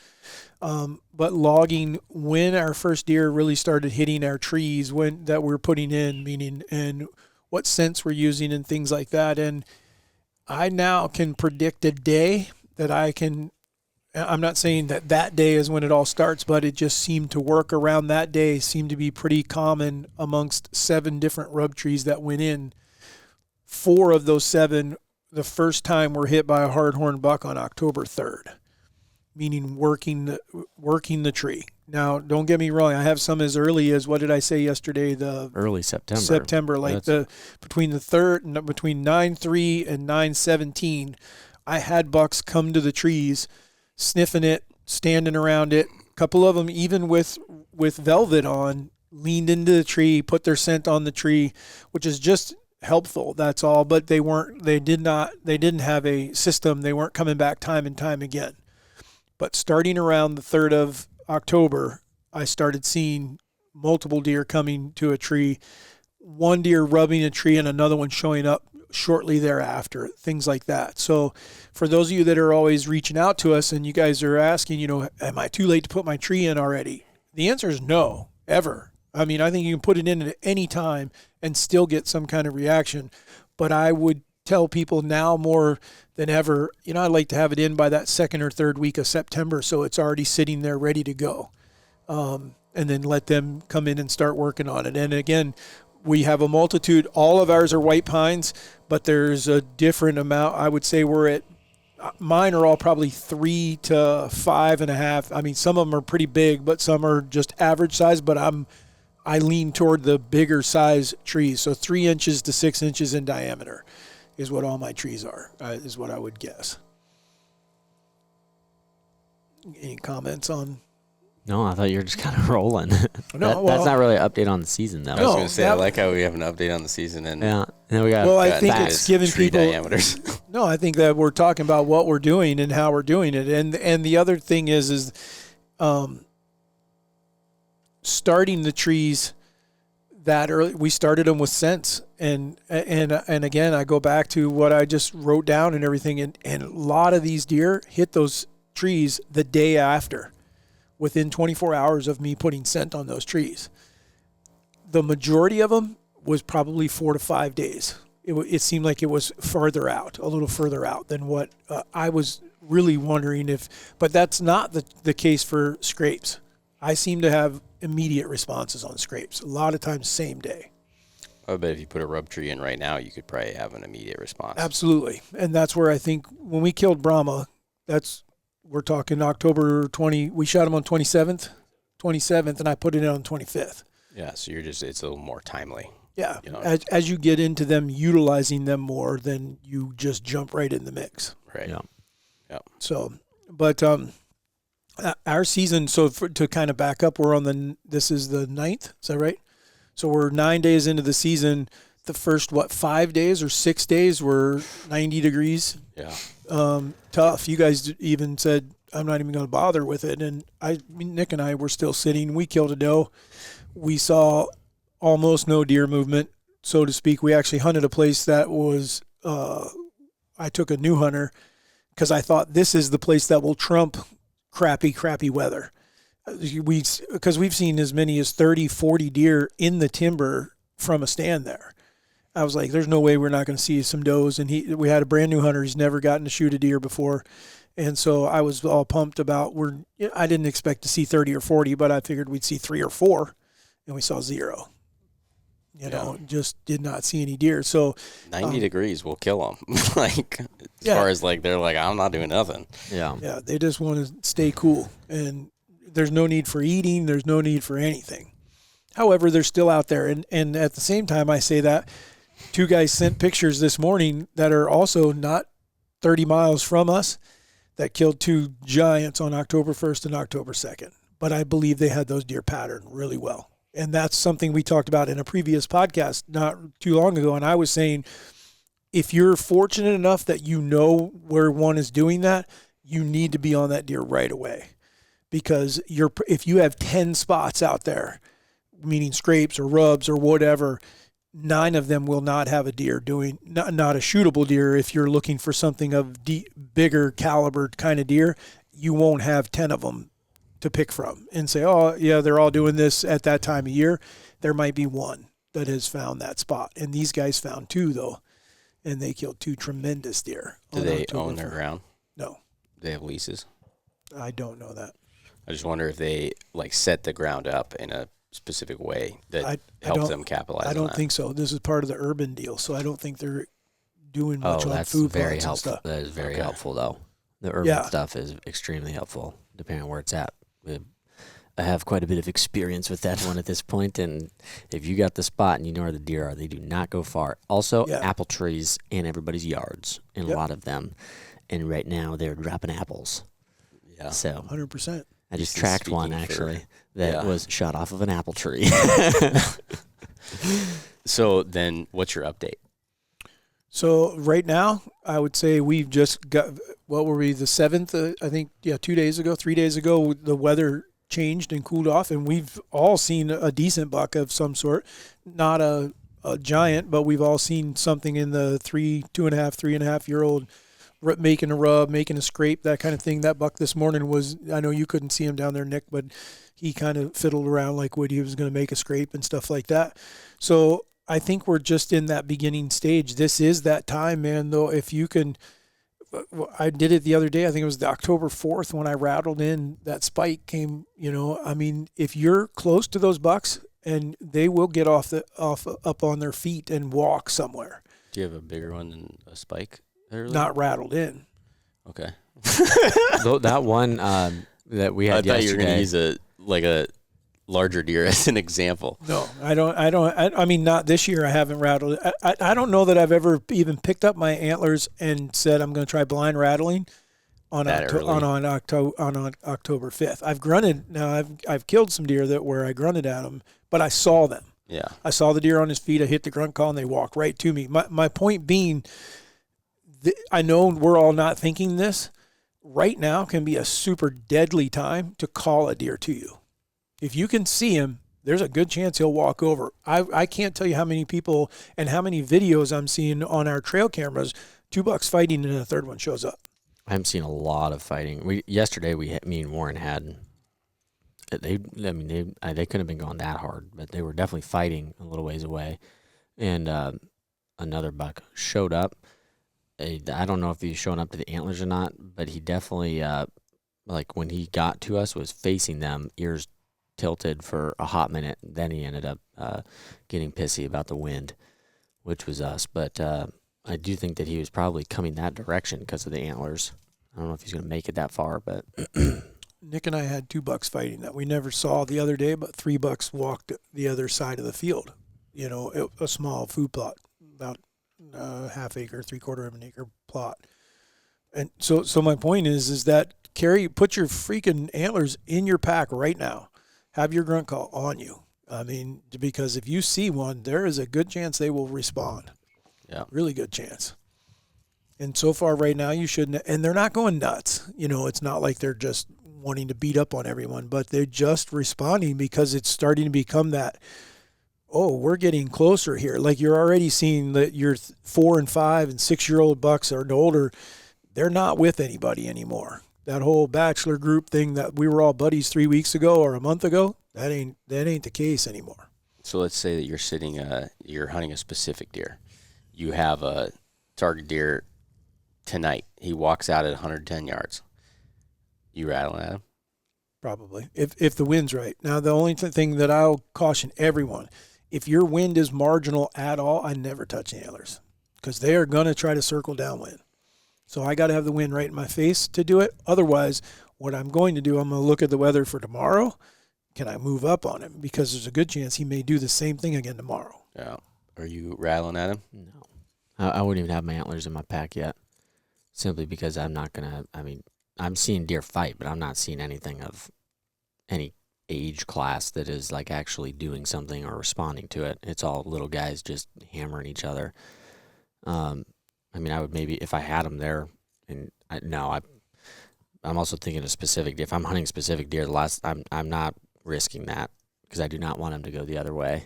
But logging when our first deer really started hitting our trees, that we're putting in, meaning, and what scents we're using and things like that. And I now can predict a day that I'm not saying that day is when it all starts, but it just seemed to work around that day, seemed to be pretty common amongst 7 different rub trees that went in. 4 of those 7, the first time were hit by a hardhorn buck on October 3rd, meaning working the tree. Now, don't get me wrong. I have some as early as, what did I say yesterday? The early September. Between 9/3 and 9/17, I had bucks come to the trees, sniffing it, standing around it. A couple of them, even with velvet on, leaned into the tree, put their scent on the tree, which is just helpful. That's all. But they didn't have a system. They weren't coming back time and time again. But starting around the 3rd of October, I started seeing multiple deer coming to a tree, one deer rubbing a tree and another one showing up shortly thereafter, things like that. So for those of you that are always reaching out to us and you guys are asking, am I too late to put my tree in already? The answer is no, ever. I mean, I think you can put it in at any time and still get some kind of reaction. But I would tell people now more than ever, I'd like to have it in by that second or third week of September so it's already sitting there ready to go. And then let them come in and start working on it. And again, we have a multitude. All of ours are white pines, but there's a different amount. I would say mine are all probably 3 to 5.5. I mean, some of them are pretty big, but some are just average size, but I lean toward the bigger size trees. So 3 inches to 6 inches in diameter is what all my trees are, is what I would guess. Any comments on? No, I thought you were just kind of rolling. That's not really an update on the season, though. I was going to say, I like how we have an update on the season. And then we got I think it's giving people diameters. No, I think that we're talking about what we're doing and how we're doing it. And the other thing is starting the trees that early. We started them with scents, and again, I go back to what I just wrote down and everything, and a lot of these deer hit those trees the day after, within 24 hours of me putting scent on those trees. The majority of them was probably 4 to 5 days. It seemed like it was a little further out than what I was really wondering but that's not the case for scrapes. I seem to have immediate responses on scrapes, a lot of times same day. I bet if you put a rub tree in right now, you could probably have an immediate response. Absolutely. And that's where I think when we killed Brahma, we're talking October 20, we shot him on 27th, and I put it in on 25th. Yeah, so it's a little more timely. Yeah, as you get into them, utilizing them more, then you just jump right in the mix. Right. Yeah. So, but our season, to kind of back up, this is the 9th, is that right? So we're 9 days into the season. The first, 5 days or 6 days were 90 degrees. Yeah. Tough. You guys even said, I'm not even going to bother with it. And Nick and I were still sitting. We killed a doe. We saw almost no deer movement, so to speak. We actually hunted a place that was, I took a new hunter because I thought this is the place that will trump crappy weather. Because we've seen as many as 30, 40 deer in the timber from a stand there. I was like, there's no way we're not going to see some does. And we had a brand new hunter. He's never gotten to shoot a deer before. And so I was all pumped about I didn't expect to see 30 or 40, but I figured we'd see 3 or 4, and we saw 0. Just did not see any deer. So 90 degrees will kill them. Far as they're like, I'm not doing nothing. Yeah. Yeah. They just want to stay cool, and there's no need for eating. There's no need for anything. However, they're still out there. And at the same time, I say that 2 guys sent pictures this morning that are also not 30 miles from us that killed 2 giants on October 1st and October 2nd. But I believe they had those deer patterned really well. And that's something we talked about in a previous podcast not too long ago. And I was saying, if you're fortunate enough that where one is doing that, you need to be on that deer right away. Because if you have 10 spots out there, meaning scrapes or rubs or whatever, 9 of them will not have a deer not a shootable deer. If you're looking for something of bigger caliber kind of deer, you won't have 10 of them to pick from and say, oh yeah, they're all doing this at that time of year. There might be 1 that has found that spot. And these guys found 2 though. And they killed 2 tremendous deer. Do they own their ground? No. Do they have leases? I don't know that. I just wonder if they set the ground up in a specific way that helps them capitalize on that. I don't think so. This is part of the urban deal, so I don't think they're doing much on food plots and stuff. That is very helpful, though. The urban stuff is extremely helpful, depending on where it's at. I have quite a bit of experience with that one at this point, and if you got the spot and you know where the deer are, they do not go far. Also, apple trees in everybody's yards, in a lot of them, and right now they're dropping apples. Yeah, so 100%. I just tracked one actually that was shot off of an apple tree. So then, what's your update? So right now, I would say we've just got, what were we, the 7th? I think, 3 days ago, the weather changed and cooled off, and we've all seen a decent buck of some sort. Not a a giant, but we've all seen something in the 3.5 year old making a rub, making a scrape, that kind of thing. That buck this morning was, I know you couldn't see him down there, Nick, but he kind of fiddled around like what he was going to make a scrape and stuff like that. So I think we're just in that beginning stage. This is that time, man, though. If you can, I did it the other day. I think it was the October 4th when I rattled in, that spike came, I mean, if you're close to those bucks, and they will get up on their feet and walk somewhere. Do you have a bigger one than a spike? Early? Not rattled in. Okay. That one that we had yesterday. I thought you were going to use a larger deer as an example. No, I don't. I mean, not this year. I haven't rattled. I don't know that I've ever even picked up my antlers and said I'm going to try blind rattling on October 5th. I've grunted. Now I've killed some deer where I grunted at them, but I saw them. Yeah. I saw the deer on his feet. I hit the grunt call and they walked right to me. My point being, I know we're all not thinking this. Right now can be a super deadly time to call a deer to you. If you can see him, there's a good chance he'll walk over. I can't tell you how many people and how many videos I'm seeing on our trail cameras, 2 bucks fighting and a third one shows up. I'm seeing a lot of fighting. Yesterday, me and Warren had. They couldn't have been going that hard, but they were definitely fighting a little ways away. And another buck showed up. I don't know if he's showing up to the antlers or not, but he definitely, like when he got to us, was facing them, ears tilted for a hot minute. Then he ended up getting pissy about the wind, which was us. But I do think that he was probably coming that direction because of the antlers. I don't know if he's going to make it that far, but Nick and I had 2 bucks fighting that we never saw the other day, but 3 bucks walked the other side of the field. A small food plot, about half acre, 3/4 of an acre plot. And so my point is that put your freaking antlers in your pack right now. Have your grunt call on you. I mean, because if you see one, there is a good chance they will respond. Yeah. Really good chance. And so far right now you shouldn't, and they're not going nuts. It's not like they're just wanting to beat up on everyone, but they're just responding because it's starting to become that, oh, we're getting closer here. Like you're already seeing that your 4 and 5 and 6-year-old bucks or older, they're not with anybody anymore. That whole bachelor group thing that we were all buddies 3 weeks ago or a month ago, that ain't the case anymore. So let's say that you're hunting a specific deer. You have a target deer tonight. He walks out at 110 yards. You rattling at him? Probably, if the wind's right. Now, the only thing that I'll caution everyone, if your wind is marginal at all, I never touch the antlers because they are going to try to circle downwind. So I got to have the wind right in my face to do it. Otherwise, what I'm going to do, I'm going to look at the weather for tomorrow. Can I move up on him? Because there's a good chance he may do the same thing again tomorrow. Yeah. Are you rattling at him? No. I wouldn't even have my antlers in my pack yet, simply because I'm not going to, I'm seeing deer fight, but I'm not seeing anything of any age class that is like actually doing something or responding to it. It's all little guys just hammering each other. I would maybe, if I had them there, and I'm also thinking of specific, if I'm hunting specific deer, I'm not risking that because I do not want them to go the other way.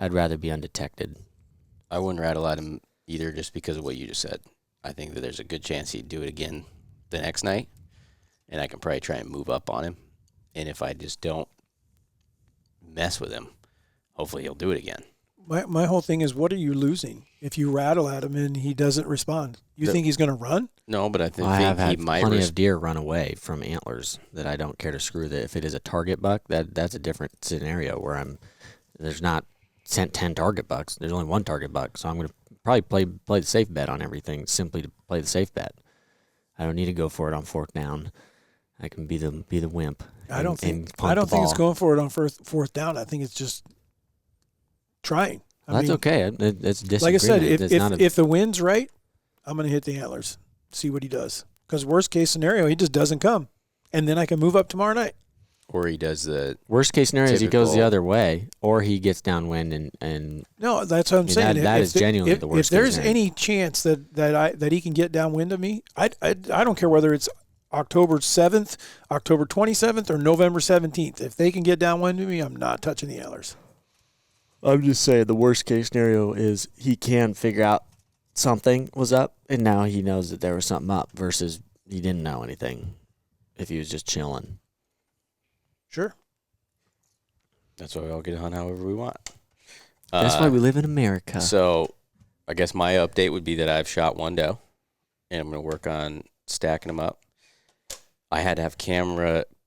I'd rather be undetected. I wouldn't rattle at him either just because of what you just said. I think that there's a good chance he'd do it again the next night, and I can probably try and move up on him. And if I just don't mess with him, hopefully he'll do it again. My whole thing is, what are you losing if you rattle at him and he doesn't respond? You think he's going to run? No, but I think I have had he might. Plenty of deer run away from antlers that I don't care to screw. That if it is a target buck, that's a different scenario where there's not 10 target bucks. There's only 1 target buck, so I'm going to probably play the safe bet on everything simply to play the safe bet. I don't need to go for it on fourth down. I can be the wimp. I don't think it's going for it on fourth down. I think it's just trying. That's okay. It's disagreement. Like I said, if the wind's right, I'm going to hit the antlers, see what he does. Because worst case scenario, he just doesn't come, and then I can move up tomorrow night. Or he does the worst case scenario is he goes the other way, or he gets downwind and. No, that's what I'm saying. That is genuinely the worst. If there's any chance that he can get downwind of me, I don't care whether it's October 7th, October 27th, or November 17th. If they can get downwind of me, I'm not touching the antlers. I'm just saying the worst case scenario is he can figure out something was up, and now he knows that there was something up versus he didn't know anything if he was just chilling. Sure. That's why we all get on however we want. That's why we live in America. So I guess my update would be that I've shot one doe, and I'm going to work on stacking them up. I had to have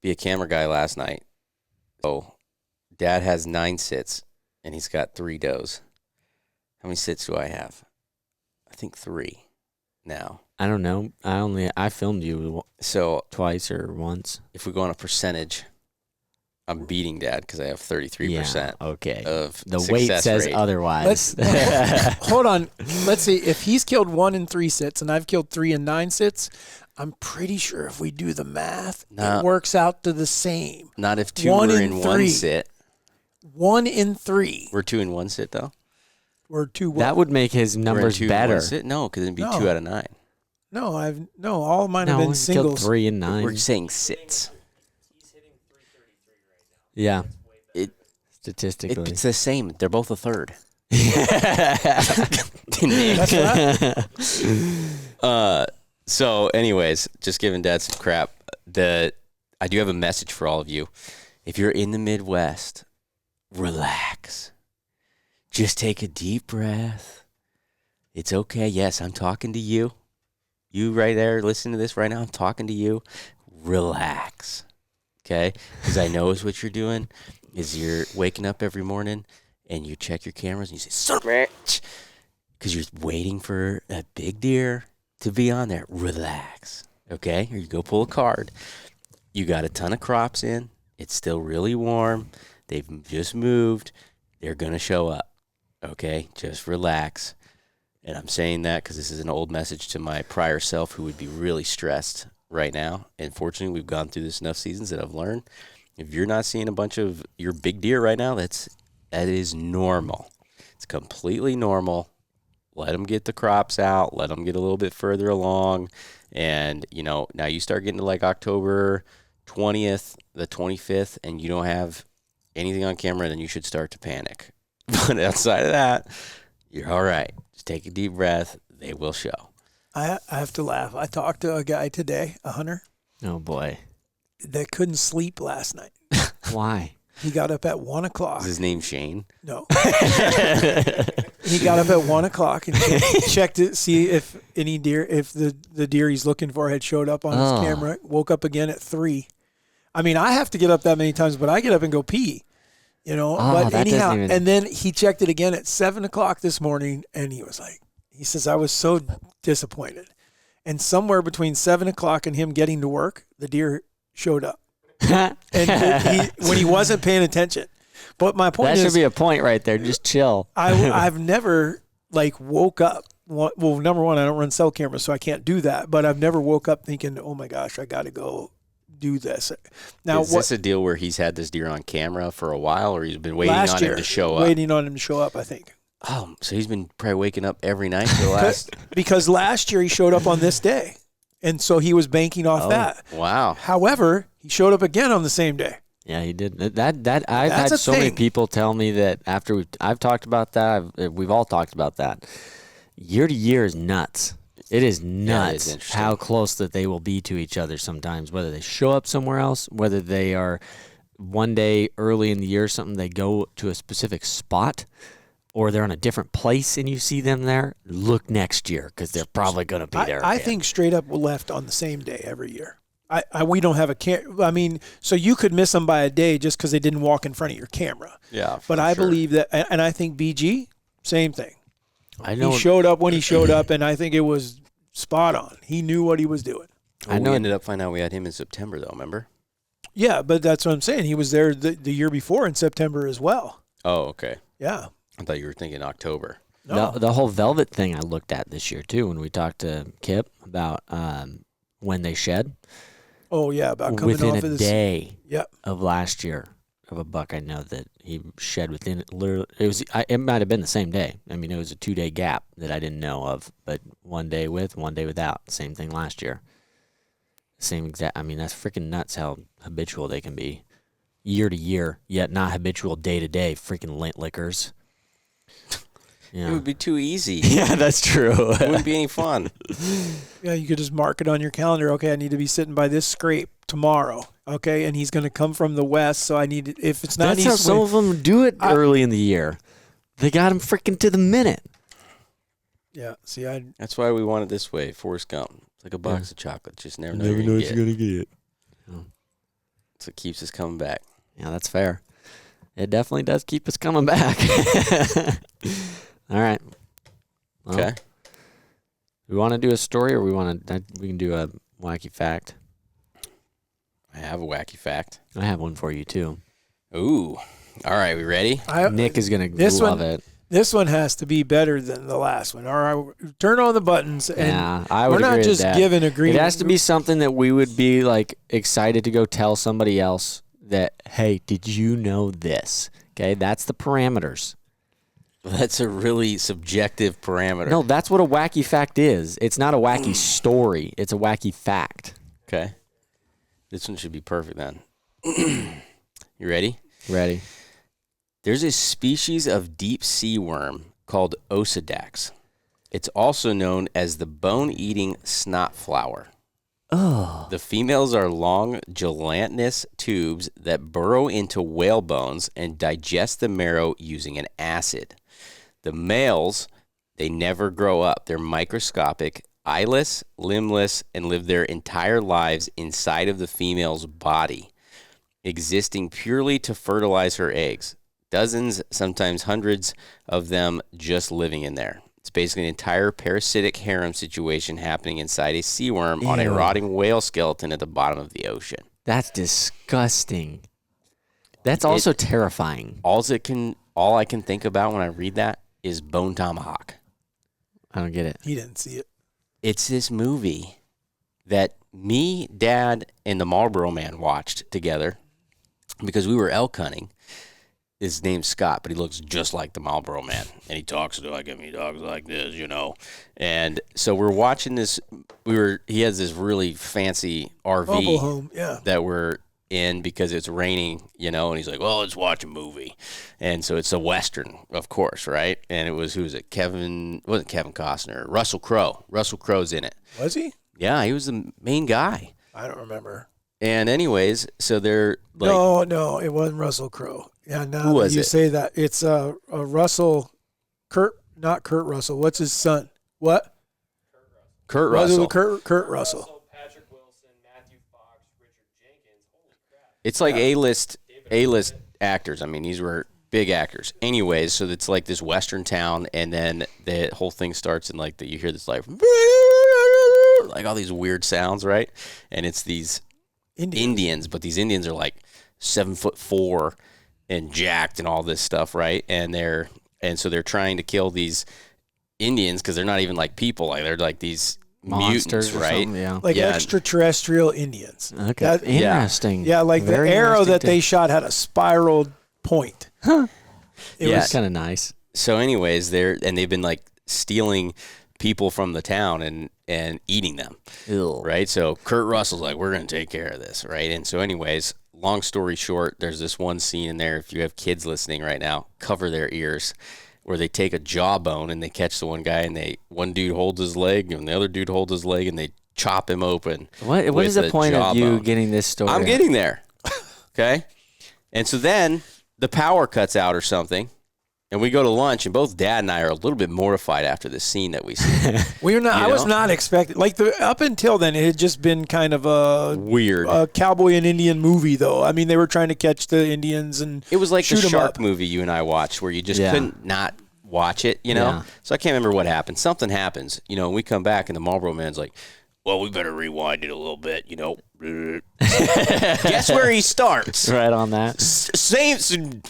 be a camera guy last night. Oh, Dad has 9 sits, and he's got 3 does. How many sits do I have? I think 3 now. I don't know. I filmed you twice or once. If we go on a percentage, I'm beating Dad because I have 33% okay. of the success weight says rate. otherwise. Hold on. Let's see. If he's killed 1 in 3 sits and I've killed 3 in 9 sits, I'm pretty sure if we do the math, it works out to the same. Not if 2 are in 1 sit. 1 in 3. We're 2 in 1 sit, though? We're 2 That would make his numbers better. No, because it'd be 2 out of 9. No, all of mine have been singles. Killed 3 and 9. We're saying sits. Yeah. Statistically. It's the same. They're both a third. That's right. So, anyways, just giving Dad some crap. I do have a message for all of you. If you're in the Midwest, relax. Just take a deep breath. It's okay. Yes, I'm talking to you. You right there, listen to this right now. I'm talking to you. Relax. Okay? Because I know is what you're doing is you're waking up every morning and you check your cameras and you say, son of a bitch, because you're waiting for a big deer to be on there. Relax. Okay? Or you go pull a card. You got a ton of crops in. It's still really warm. They've just moved. They're going to show up. Okay? Just relax. And I'm saying that because this is an old message to my prior self who would be really stressed right now. And fortunately, we've gone through this enough seasons that I've learned if you're not seeing a bunch of your big deer right now, that is normal. It's completely normal. Let them get the crops out. Let them get a little bit further along. And, now you start getting to like October 20th, the 25th, and you don't have anything on camera, then you should start to panic. But outside of that, you're all right. Just take a deep breath. They will show. I have to laugh. I talked to a guy today, a hunter. Oh, boy. That couldn't sleep last night. Why? He got up at 1 o'clock. Is his name Shane? No. He got up at 1 o'clock and checked to see if any deer, if the deer he's looking for had showed up on his camera. Woke up again at 3. I mean, I have to get up that many times, but I get up and go pee. But anyhow, and then he checked it again at 7 o'clock this morning, and he says, I was so disappointed. And somewhere between 7 o'clock and him getting to work, the deer showed up. And when he wasn't paying attention. But my point is, that should be a point right there. Just chill. I've never woke up. Well, number one, I don't run cell cameras, so I can't do that. But I've never woke up thinking, oh my gosh, I got to go do this. Now, is this a deal where he's had this deer on camera for a while, or he's been waiting on him to show up? Waiting on him to show up, I think. Oh, so he's been probably waking up every night for the last. Because last year he showed up on this day, and so he was banking off that. Wow. However, he showed up again on the same day. Yeah, he did. I've had so many people tell me that after I've talked about that. We've all talked about that. Year to year is nuts. It is nuts how close that they will be to each other sometimes, whether they show up somewhere else, whether they are one day early in the year or something, they go to a specific spot, or they're in a different place and you see them there. Look next year because they're probably going to be there. I think straight up left on the same day every year. We don't have so you could miss them by a day just because they didn't walk in front of your camera. Yeah, but I believe that, and I think BG, same thing. I know he showed up when he showed up, and I think it was spot on. He knew what he was doing. I know. We ended up finding out we had him in September, though. Remember? Yeah, but that's what I'm saying. He was there the year before in September as well. Oh, okay. Yeah. I thought you were thinking October. No. The whole velvet thing I looked at this year too when we talked to Kip about when they shed. Oh yeah, about coming within off a of this day of last year of a buck. I know that he shed within literally. It might have been the same day. I mean, it was a 2-day gap that I didn't know of, but 1 day with, 1 day without. Same thing last year. Same exact. I mean, that's freaking nuts how habitual they can be, year to year, yet not habitual day to day. Freaking lint lickers. It would be too easy. Yeah, that's true. It wouldn't be any fun. Yeah, you could just mark it on your calendar. Okay, I need to be sitting by this scrape tomorrow. Okay, and he's going to come from the west, so I need to, if it's not That's how some of them do it early in the year. They got him freaking to the minute. Yeah, see, That's why we want it this way. Forrest Gump. It's like a box of chocolates. Just never know what you're going to get. Oh. So it keeps us coming back. Yeah, that's fair. It definitely does keep us coming back. All right. Well, Okay. We want to do a story, or we can do a wacky fact. I have a wacky fact. I have one for you too. Ooh. All right, we ready? Nick is gonna love it. This one has to be better than the last one. All right, turn on the buttons, and I would we're not agree just with that. giving agreement. It has to be something that we would be like excited to go tell somebody else that, hey, did you know this? Okay, that's the parameters. That's a really subjective parameter. No, that's what a wacky fact is. It's not a wacky story. It's a wacky fact. Okay. This one should be perfect then. You ready? Ready. There's a species of deep sea worm called Osedax. It's also known as the bone-eating snot flower. Oh. The females are long, gelatinous tubes that burrow into whale bones and digest the marrow using an acid. The males, they never grow up. They're microscopic, eyeless, limbless, and live their entire lives inside of the female's body, existing purely to fertilize her eggs. Dozens, sometimes hundreds of them just living in there. It's basically an entire parasitic harem situation happening inside a sea worm on a rotting whale skeleton at the bottom of the ocean. That's disgusting. That's also terrifying. All I can think about when I read that is Bone Tomahawk. I don't get it. He didn't see it. It's this movie that me, Dad, and the Marlboro Man watched together because we were elk hunting. His name's Scott, but he looks just like the Marlboro Man, and he talks like him. He talks like this, you know. And so we're watching this. He has this really fancy Mobile RV home, yeah. that we're in because it's raining, you know. And he's like, "Well, let's watch a movie." And so it's a Western, of course, right? And it was, who was it? It wasn't Kevin Costner. Russell Crowe. Russell Crowe's in it. Was he? Yeah, he was the main guy. I don't remember. And anyways, so they're like, no, it wasn't Russell Crowe. Yeah, who was you it? say that, it's a Russell, not Kurt Russell. What's his son? What? Kurt Russell. Kurt Russell. Patrick Wilson, Matthew Fox, Richard Jenkins. Holy crap! It's like A-list actors. I mean, these were big actors. Anyways, so it's like this Western town, and then the whole thing starts, and like you hear this like all these weird sounds, right? And it's these Indians, but these Indians are like 7'4" and jacked and all this stuff, right? And so they're trying to kill these Indians because they're not even like people, like they're like these Monsters, mutants, right? Yeah. Like extraterrestrial Indians. Okay. Interesting. Yeah, like Very the arrow that interesting they shot had a spiraled point. It was kind of nice. So anyways, they've been like stealing people from the town and eating them. Ew. Right? So Kurt Russell's like, we're going to take care of this, right? And so anyways, long story short, there's this one scene in there, if you have kids listening right now, cover their ears, where they take a jawbone and they catch the one guy, and one dude holds his leg and the other dude holds his leg, and they chop him open. What is the point of you getting this story? I'm getting there. Okay? And so then the power cuts out or something, and we go to lunch, and both Dad and I are a little bit mortified after this scene that we see. I was not expecting, like up until then, it had just been kind of a weird cowboy and Indian movie, though. I mean, they were trying to catch the Indians and it was like shoot the shark up. movie you and I watched, where you just couldn't not watch it, you know? Yeah. So I can't remember what happened. Something happens, you know, and we come back, and the Marlboro Man's like, well, we better rewind it a little bit, you know. Guess where he starts? Right on that. So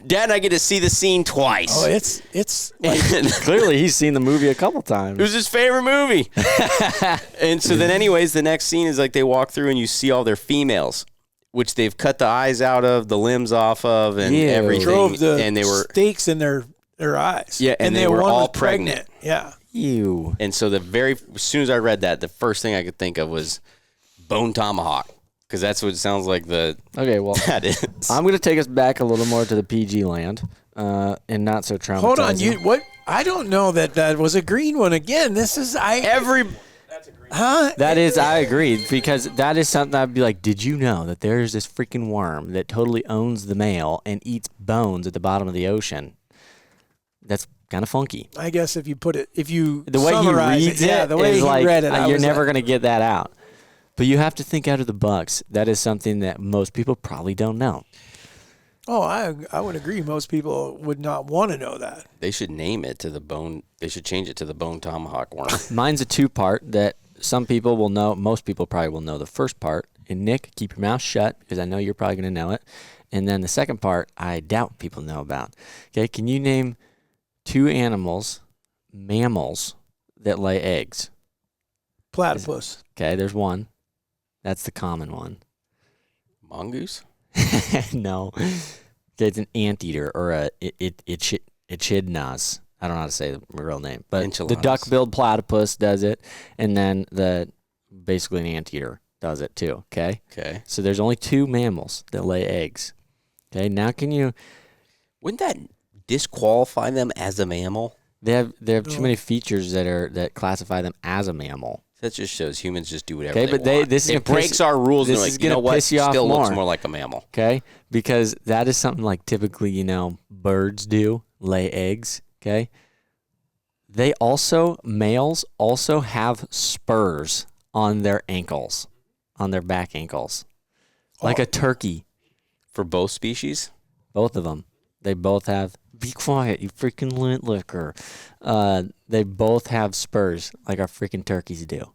Dad and I get to see the scene twice. Oh, it's Clearly, he's seen the movie a couple times. It was his favorite movie. And so then anyways, the next scene is like they walk through and you see all their females, which they've cut the eyes out of, the limbs off of, and everything. drove the and they were stakes in their eyes. Yeah, and they were one all was pregnant. Yeah. Ew. And so as soon as I read that, the first thing I could think of was Bone Tomahawk, because that's what it sounds like Okay, well, that is. I'm going to take us back a little more to the PG land. and not so traumatizing. Hold on, what? I don't know that was a green one again. This is That is, I agree, because that is something I'd be like, did you know that there's this freaking worm that totally owns the male and eats bones at the bottom of the ocean? That's kind of funky. I guess if you the way he reads the way he read it, you're never going to get that out. But you have to think out of the box. That is something that most people probably don't know. Oh, I would agree. Most people would not want to know that. They should name it to the bone. They should change it to the bone tomahawk worm. Mine's a 2-part that some people will know. Most people probably will know the first part. And Nick, keep your mouth shut because I know you're probably going to know it. And then the second part, I doubt people know about. Okay, can you name 2 animals, mammals, that lay eggs? Platypus. Okay, there's one. That's the common one. Mongoose? No. It's an anteater or a echidnas. I don't know how to say the real name. But Enchiladas. The duck-billed platypus does it, and then basically an anteater does it too, okay? Okay. So there's only 2 mammals that lay eggs. Okay, now can you... Wouldn't that disqualify them as a mammal? They have too many features that classify them as a mammal. That just shows humans just do whatever Okay, but want. this is it breaks our rules. This and is like, going to piss you off still more. looks more like a mammal. Okay, because that is something like typically, birds do, lay eggs. Okay, males also have spurs on their ankles, on their back ankles, like a turkey. For both species? Both of them. They both have. Be quiet, you freaking lint licker. They both have spurs like our freaking turkeys do.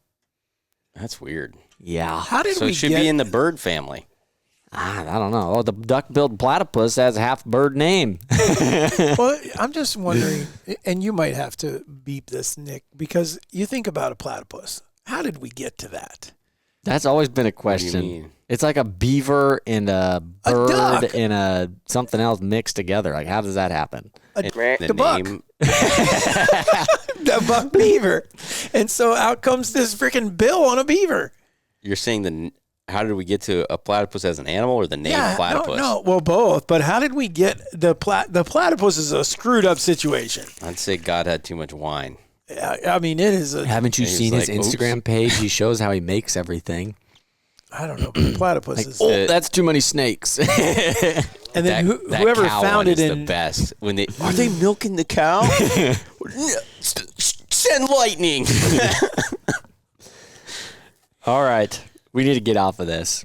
That's weird. Yeah. How did So we it should be in the bird family. I don't know. Oh, the duck-billed platypus has a half-bird name. Well, I'm just wondering, and you might have to beep this, Nick, because you think about a platypus. How did we get to that? That's always been a What do you question. mean? It's like a beaver and a bird duck. and a something else mixed together. Like, how does that happen? The buck. name. The buck beaver. And so out comes this freaking bill on a beaver. You're saying how did we get to a platypus as an animal or the name platypus? No, well, both. But how did we get the platypus is a screwed up situation. I'd say God had too much wine. I mean, it is a, Haven't you He's seen his like, oops. Instagram page? He shows how he makes everything. I don't know, but the platypus is. Oh, that's too many snakes. And then that whoever cow found one it is in the best. When are they milking the cow? Send lightning. All right. We need to get off of this.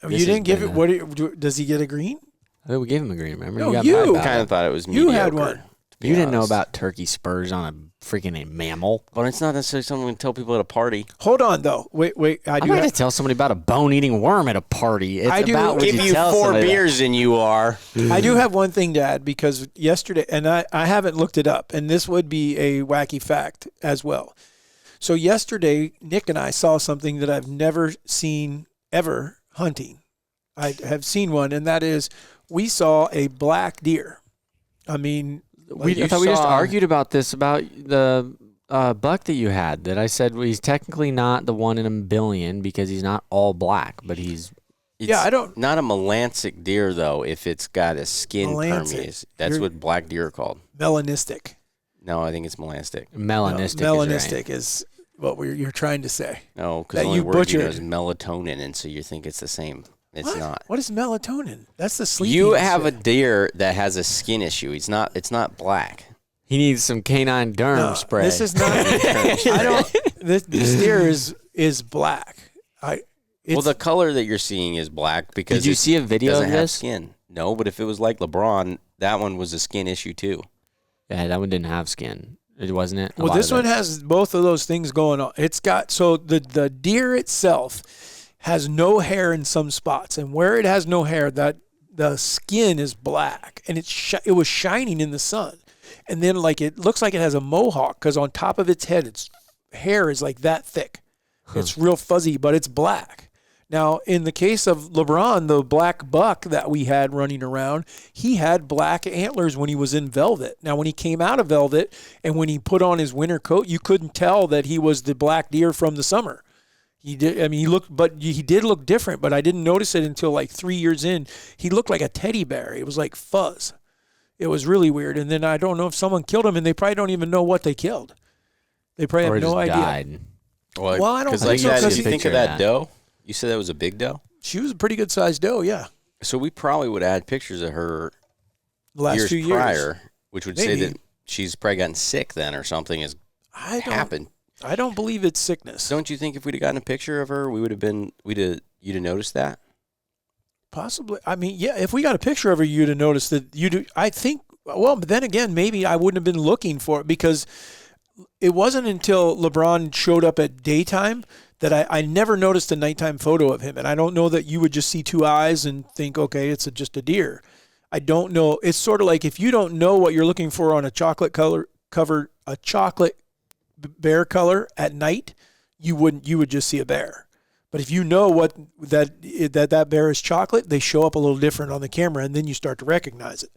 You This didn't has give been it. Does he get a green? I think we gave him a green, remember? No, got you. mad about Kind it. of thought it was You mediocre. had one. to be You didn't know honest. about turkey spurs on a freaking mammal. But it's not necessarily something we can tell people at a party. Hold on, though. Wait. I'm not going to tell somebody about a bone-eating worm at a party. It's I do about what Give you you tell 4 somebody. beers and you are. I do have one thing to add because yesterday, and I haven't looked it up, and this would be a wacky fact as well. So yesterday, Nick and I saw something that I've never seen ever hunting. I have seen one, and that is we saw a black deer. I mean, I thought we just argued about this, about the buck that you had, that I said he's technically not the one in a billion because he's not all black, but he's... I don't. Not a melanistic deer, though, if it's got a skin Melanistic. permease. That's what black deer are called. Melanistic. No, I think it's melanistic. Melanistic. Melanistic is what you're trying to say. No, because That the only you word you know butchered. is melatonin, and so you think it's the same. It's What? not. What is melatonin? That's the sleeping. You have a shit. deer that has a skin issue. It's not black. He needs some canine derm No, spray. This is not. I don't. This deer is black. Well, the color that you're seeing is black because Did you it see a video doesn't of have this? skin. No, but if it was like LeBron, that one was a skin issue too. Yeah, that one didn't have skin. It wasn't it? A Well, lot this of one it. has both of those things going on. It's got so the deer itself has no hair in some spots, and where it has no hair, that the skin is black, and it was shining in the sun, and then like it looks like it has a mohawk because on top of its head, its hair is like that thick. It's real fuzzy, but it's black. Now, in the case of LeBron, the black buck that we had running around, he had black antlers when he was in velvet. Now, when he came out of velvet and when he put on his winter coat, you couldn't tell that he was the black deer from the summer. He did. I mean, he did look different, but I didn't notice it until like 3 years in. He looked like a teddy bear. It was like fuzz. It was really weird. And then I don't know if someone killed him, and they probably don't even know what they killed. They probably or have no idea. Died. Well, I don't think like so. that, Because you think of that doe? You said that was a big doe? she was a pretty good sized doe, yeah. So we probably would add pictures of her The last years 2 years. prior, which would say Maybe. that she's probably gotten sick then or something has happened. I don't believe it's sickness. Don't you think if we'd have gotten a picture of her, you'd have noticed that? Possibly. I mean, yeah, if we got a picture of her, you'd have noticed that you do. I think, well, but then again, maybe I wouldn't have been looking for it because it wasn't until LeBron showed up at daytime that I never noticed a nighttime photo of him. And I don't know that you would just see two eyes and think, okay, it's just a deer. I don't know. It's sort of like if you don't know what you're looking for on a chocolate bear color at night, you would just see a bear. But if you know what that bear is chocolate, they show up a little different on the camera, and then you start to recognize it.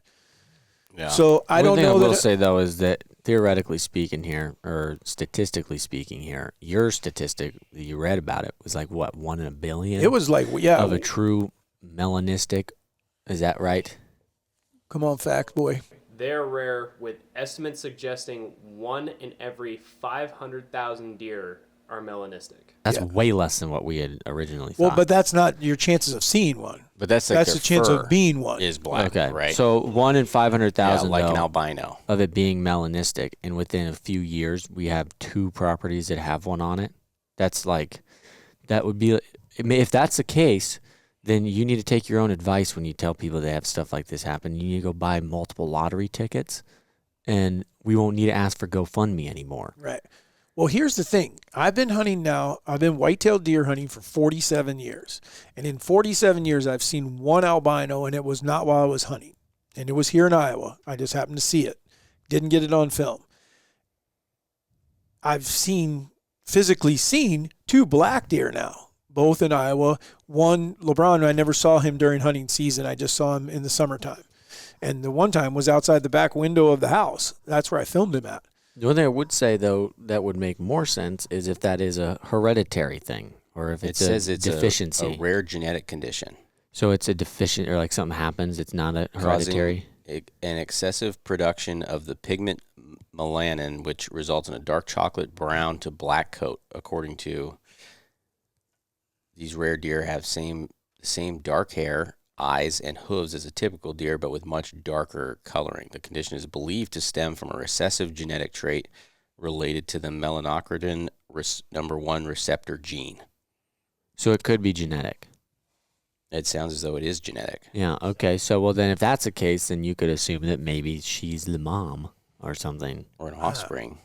Yeah. So I don't know. One thing I that will say though is that theoretically speaking here, or statistically speaking here, your statistic that you read about it was like what, 1 in a billion? it was like, yeah. Of a true melanistic. Is that right? Come on, fact boy. They're rare, with estimates suggesting 1 in every 500,000 deer are melanistic. That's Yeah. way less than what we had originally thought. Well, but that's not your chances of seeing one. But that's like That's their the chance fur of being one. is black, okay, right? so 1 in 500,000 like an though, albino. of it being melanistic, and within a few years we have 2 properties that have one on it. That's like, that would be, if that's the case, then you need to take your own advice when you tell people they have stuff like this happen. You need to go buy multiple lottery tickets, and we won't need to ask for GoFundMe anymore. Right. Well, here's the thing. I've been white-tailed deer hunting for 47 years. And in 47 years, I've seen one albino, and it was not while I was hunting. And it was here in Iowa. I just happened to see it. Didn't get it on film. I've physically seen 2 black deer now, both in Iowa. One, LeBron, I never saw him during hunting season. I just saw him in the summertime. And the one time was outside the back window of the house. That's where I filmed him at. The one thing I would say, though, that would make more sense is if that is a hereditary thing, or if it's a deficiency. A rare genetic condition. So it's a deficient, or like something happens, it's not a hereditary. An excessive production of the pigment melanin, which results in a dark chocolate brown to black coat. According to these rare deer, have same dark hair, eyes, and hooves as a typical deer, but with much darker coloring. The condition is believed to stem from a recessive genetic trait related to the melanocrodin number 1 receptor gene. So it could be genetic. It sounds as though it is genetic. Yeah, okay. So, well, then if that's the case, then you could assume that maybe she's the mom or something. Or an offspring.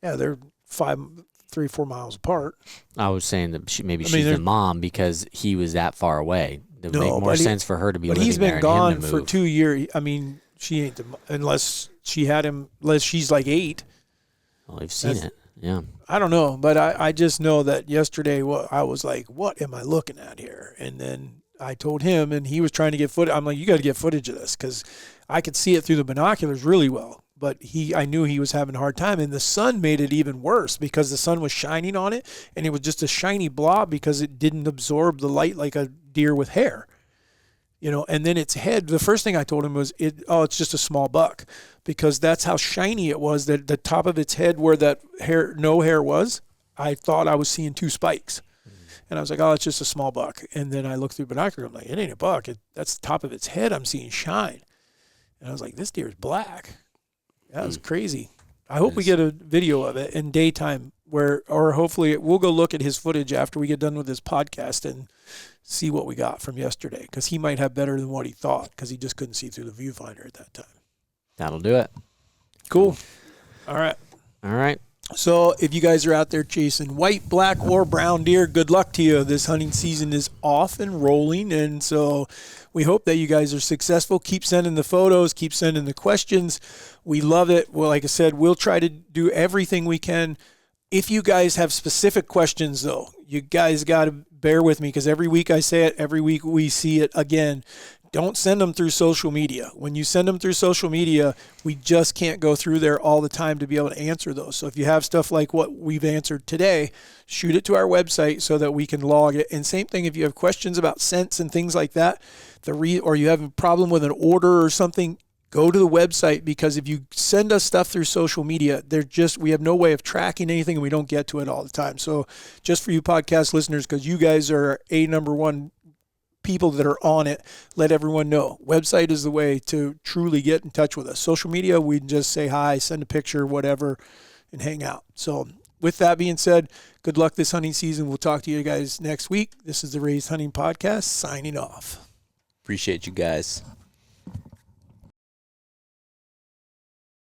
Yeah, they're 3-4 miles apart. I was saying that maybe she's the mom because he was that far away. It would make more sense for her to be living there. But he's been and gone him to for move. 2 years. I mean, she ain't unless she had him. Unless she's like 8. Well, I've seen it. Yeah. I don't know, but I just know that yesterday I was like, what am I looking at here? And then I told him, and he was trying to get footage. I'm like, you got to get footage of this because I could see it through the binoculars really well. But I knew he was having a hard time, and the sun made it even worse because the sun was shining on it, and it was just a shiny blob because it didn't absorb the light like a deer with hair. You know, and then its head, the first thing I told him was, it's just a small buck, because that's how shiny it was, that the top of its head where that no hair was, I thought I was seeing 2 spikes. And I was like, oh, it's just a small buck. And then I looked through binoculars, I'm like, it ain't a buck. That's the top of its head I'm seeing shine. And I was like, this deer's black. That was crazy. I hope we get a video of it in daytime or hopefully we'll go look at his footage after we get done with this podcast and see what we got from yesterday, because he might have better than what he thought because he just couldn't see through the viewfinder at that time. That'll do it. Cool. All right. All right. So if you guys are out there chasing white, black, or brown deer, good luck to you. This hunting season is off and rolling, and so we hope that you guys are successful. Keep sending the photos. Keep sending the questions. We love it. Well, like I said, we'll try to do everything we can. If you guys have specific questions, though, you guys got to bear with me because every week I say it, every week we see it again. Don't send them through social media. When you send them through social media, we just can't go through there all the time to be able to answer those. So if you have stuff like what we've answered today, shoot it to our website so that we can log it. And same thing if you have questions about scents and things like that, or you have a problem with an order or something, go to the website, because if you send us stuff through social media, we have no way of tracking anything and we don't get to it all the time. So just for you podcast listeners, because you guys are number one people that are on it, let everyone know. Website is the way to truly get in touch with us. Social media, we can just say hi, send a picture, whatever, and hang out. So with that being said, good luck this hunting season. We'll talk to you guys next week. This is the Raised Hunting Podcast, signing off. Appreciate you guys.